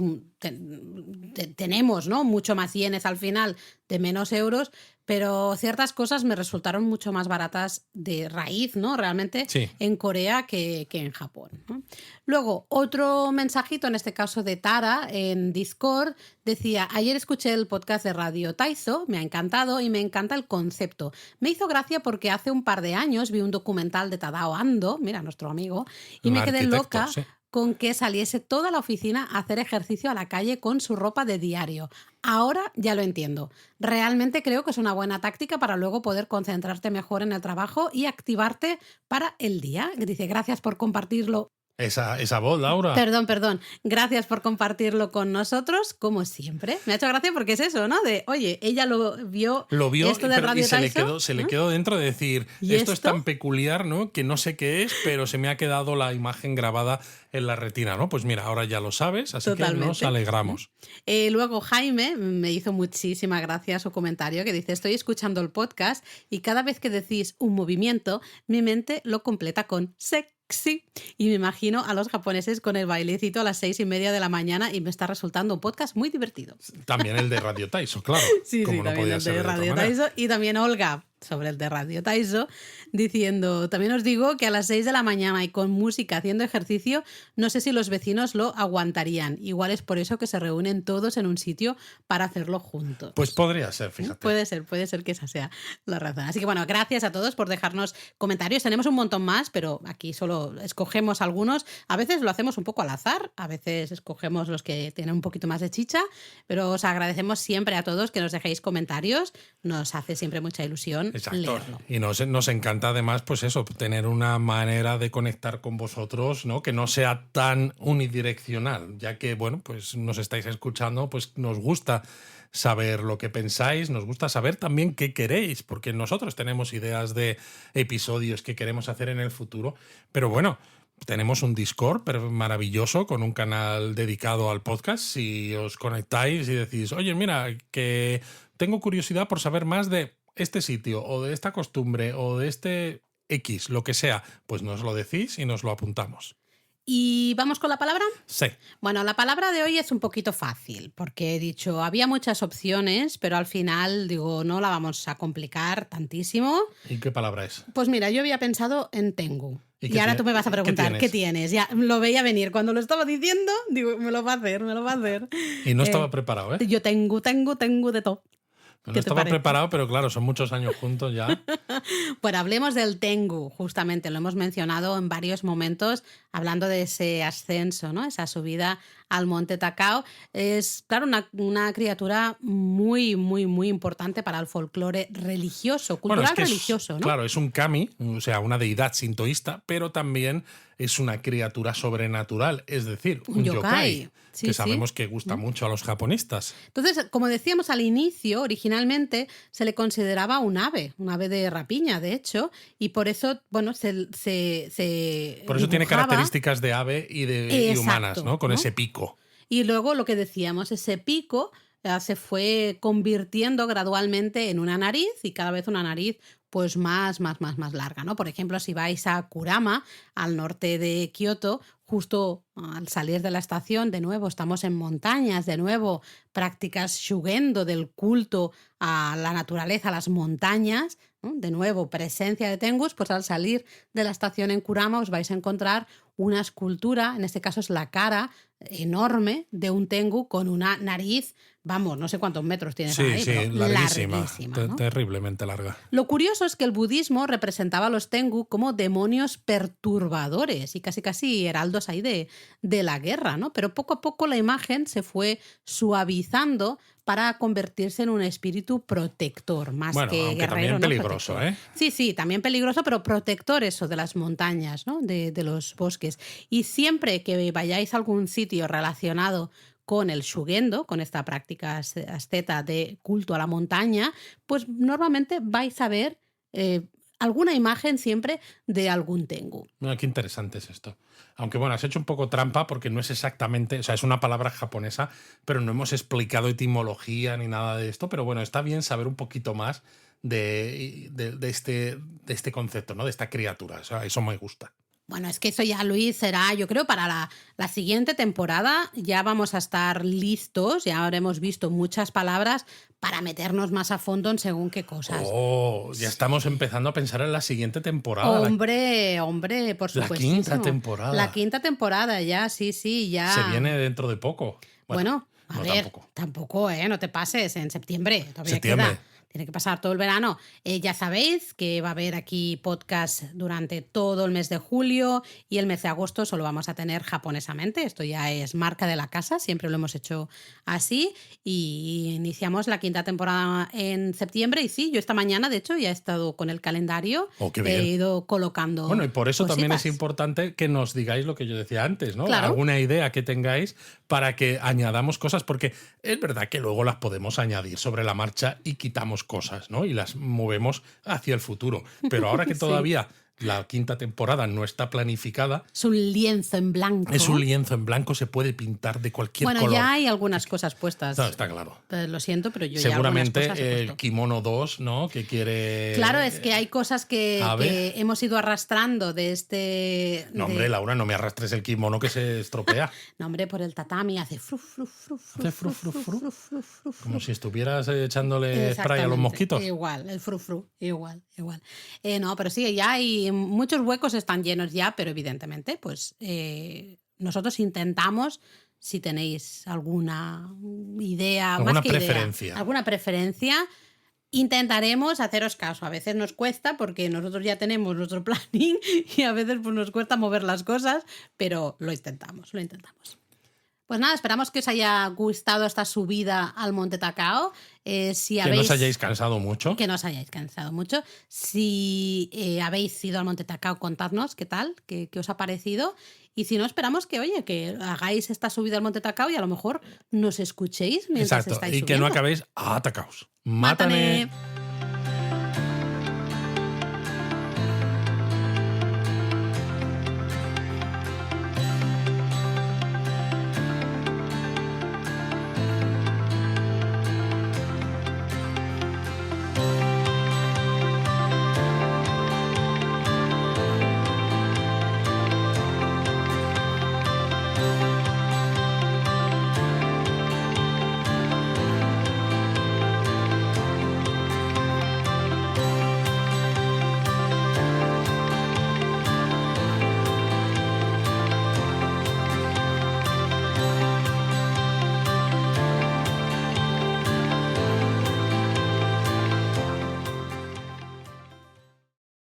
tenemos, ¿no?, mucho más yenes al final de menos euros, pero ciertas cosas me resultaron mucho más baratas de raíz, ¿no?, realmente Sí. en Corea que en Japón, ¿no? Luego, otro mensajito, en este caso de Tara, en Discord, decía, ayer escuché el podcast de Radio Taizo, me ha encantado y me encanta el concepto. Me hizo gracia porque hace un par de años vi un documental de Tadao Ando, mira, nuestro amigo, y Un me quedé arquitecto, loca sí. con que saliese toda la oficina a hacer ejercicio a la calle con su ropa de diario. Ahora ya lo entiendo. Realmente creo que es una buena táctica para luego poder concentrarte mejor en el trabajo y activarte para el día. Dice, gracias por compartirlo. Esa voz, Laura. Perdón. Gracias por compartirlo con nosotros, como siempre. Me ha hecho gracia porque es eso, ¿no? De, oye, ella lo vio esto de pero Radio se le quedó dentro de decir, ¿Y esto es esto? tan peculiar, ¿no?, que no sé qué es, pero se me ha quedado la imagen grabada en la retina, ¿no? Pues mira, ahora ya lo sabes, así que nos alegramos. Luego Jaime me hizo muchísima gracia su comentario que dice, estoy escuchando el podcast y cada vez que decís un movimiento, mi mente lo completa con sexy. Y me imagino a los japoneses con el bailecito a las 6:30 de la mañana y me está resultando un podcast muy divertido. También el de Radio Taiso, claro. Sí, como no también podía el ser de otra Radio manera. Taiso y también Olga sobre el de Radio Taiso diciendo, también os digo que a las 6 de la mañana y con música haciendo ejercicio, no sé si los vecinos lo aguantarían. Igual es por eso que se reúnen todos en un sitio para hacerlo juntos. Pues podría ser, fíjate. Puede ser que esa sea la razón. Así que bueno, gracias a todos por dejarnos comentarios. Tenemos un montón más, pero aquí solo escogemos algunos. A veces lo hacemos un poco al azar, a veces escogemos los que tienen un poquito más de chicha, pero os agradecemos siempre a todos que nos dejéis comentarios. Nos hace siempre mucha ilusión ilusión leerlo. Y nos encanta además, pues eso, tener una manera de conectar con vosotros, ¿no? Que no sea tan unidireccional, ya que, bueno, pues nos estáis escuchando, pues nos gusta saber lo que pensáis, nos gusta saber también qué queréis, porque nosotros tenemos ideas de episodios que queremos hacer en el futuro, pero bueno, tenemos un Discord maravilloso con un canal dedicado al podcast. Si os conectáis y decís, oye, mira, que tengo curiosidad por saber más de este sitio o de esta costumbre o de este X, lo que sea, pues nos lo decís y nos lo apuntamos. ¿Y vamos con la palabra? Sí. Bueno, la palabra de hoy es un poquito fácil, porque he dicho, había muchas opciones, pero al final, digo, no la vamos a complicar tantísimo. ¿Y qué palabra es? Pues mira, yo había pensado en Tengu. Y ahora tiene? tú me vas a preguntar, ¿qué tienes? Ya lo veía venir. Cuando lo estaba diciendo, digo, me lo va a hacer. Y no estaba preparado, ¿eh? Yo tengo de todo. No estaba preparado, pero claro, son muchos años juntos ya. Bueno, hablemos del Tengu, justamente, lo hemos mencionado en varios momentos, hablando de ese ascenso, ¿no? Esa subida al monte Takao. Es, claro, una criatura muy, muy, muy importante para el folclore religioso, cultural religioso, ¿no? Claro, es un kami, o sea, una deidad sintoísta, pero también es una criatura sobrenatural, es decir, un yokai. Sí, que sabemos que gusta mucho a los japonistas. Entonces, como decíamos al inicio, originalmente se le consideraba un ave de rapiña, de hecho, y por eso, bueno, por eso tiene características de ave y humanas, ¿no? Con ese pico. Y luego lo que decíamos, ese pico se fue convirtiendo gradualmente en una nariz y cada vez una nariz pues más larga, ¿no? Por ejemplo, si vais a Kurama, al norte de Kioto, justo al salir de la estación, de nuevo estamos en montañas, de nuevo prácticas shugendo del culto a la naturaleza, a las montañas, ¿no? De nuevo presencia de Tengus, pues al salir de la estación en Kurama os vais a encontrar una escultura, en este caso es la cara enorme de un Tengu con una nariz, vamos, no sé cuántos metros tienes ahí, pero larguísima, ¿no? Terriblemente larga. Lo curioso es que el budismo representaba a los Tengu como demonios perturbadores y casi heraldos ahí de la guerra, ¿no? Pero poco a poco la imagen se fue suavizando para convertirse en un espíritu protector, más que guerrero. También peligroso, protector. Sí, también peligroso, pero protector eso de las montañas, ¿no? De los bosques. Y siempre que vayáis a algún sitio relacionado con el shugendo, con esta práctica asceta de culto a la montaña, pues normalmente vais a ver alguna imagen siempre de algún Tengu. Mira, qué interesante es esto. Aunque bueno, has hecho un poco trampa porque no es exactamente, o sea, es una palabra japonesa, pero no hemos explicado etimología ni nada de esto, pero bueno, está bien saber un poquito más de este concepto, ¿no? De esta criatura, o sea, eso me gusta. Bueno, es que eso ya, Luis, será, yo creo, para la siguiente temporada ya vamos a estar listos, ya habremos visto muchas palabras para meternos más a fondo en según qué cosas. Oh, ya estamos empezando a pensar en la siguiente temporada. Hombre, por supuesto. La quinta temporada. La quinta temporada, ya, sí, ya. Se viene dentro de poco. Bueno, a ver, tampoco, no te pases, en septiembre todavía queda. Tiene que pasar todo el verano. Ya sabéis que va a haber aquí podcast durante todo el mes de julio y el mes de agosto solo vamos a tener japonesamente. Esto ya es marca de la casa, siempre lo hemos hecho así. Y iniciamos la quinta temporada en septiembre. Y sí, yo esta mañana, de hecho, ya he estado con el calendario. He ido colocando. Bueno, y por eso cositas. También es importante que nos digáis lo que yo decía antes, ¿no? Claro. Alguna idea que tengáis para que añadamos cosas, porque es verdad que luego las podemos añadir sobre la marcha y quitamos cosas, ¿no? Y las movemos hacia el futuro. Pero ahora que todavía la quinta temporada no está planificada. Es un lienzo en blanco. Es un lienzo en blanco, se puede pintar de cualquier color. Bueno, ya hay algunas cosas puestas. No, está claro. Lo siento, pero yo seguramente ya algunas cosas el kimono 2, ¿no? Que quiere... Claro, es que hay cosas que hemos ido arrastrando de este... No, hombre, Laura, no me arrastres el kimono que se estropea. No, hombre, por el tatami hace fruf, fruf, fruf, fruf, fruf, fruf, fruf, fruf, fruf. Como si estuvieras echándole spray a los mosquitos. Igual, el fruf, fruf, igual. No, pero sí, ya hay muchos huecos están llenos ya, pero evidentemente, pues nosotros intentamos, si tenéis alguna idea, alguna preferencia. Alguna preferencia, intentaremos haceros caso. A veces nos cuesta porque nosotros ya tenemos nuestro planning y a veces pues, nos cuesta mover las cosas, pero lo intentamos. Pues nada, esperamos que os haya gustado esta subida al Monte Tacao. Que no os hayáis cansado mucho. Que no os hayáis cansado mucho. Si habéis ido al Monte Tacao, contadnos qué tal, qué os ha parecido. Y si no, esperamos que, oye, que hagáis esta subida al Monte Tacao y a lo mejor nos escuchéis mientras Exacto, estáis y subiendo. que no acabéis atacaos. ¡Mátane!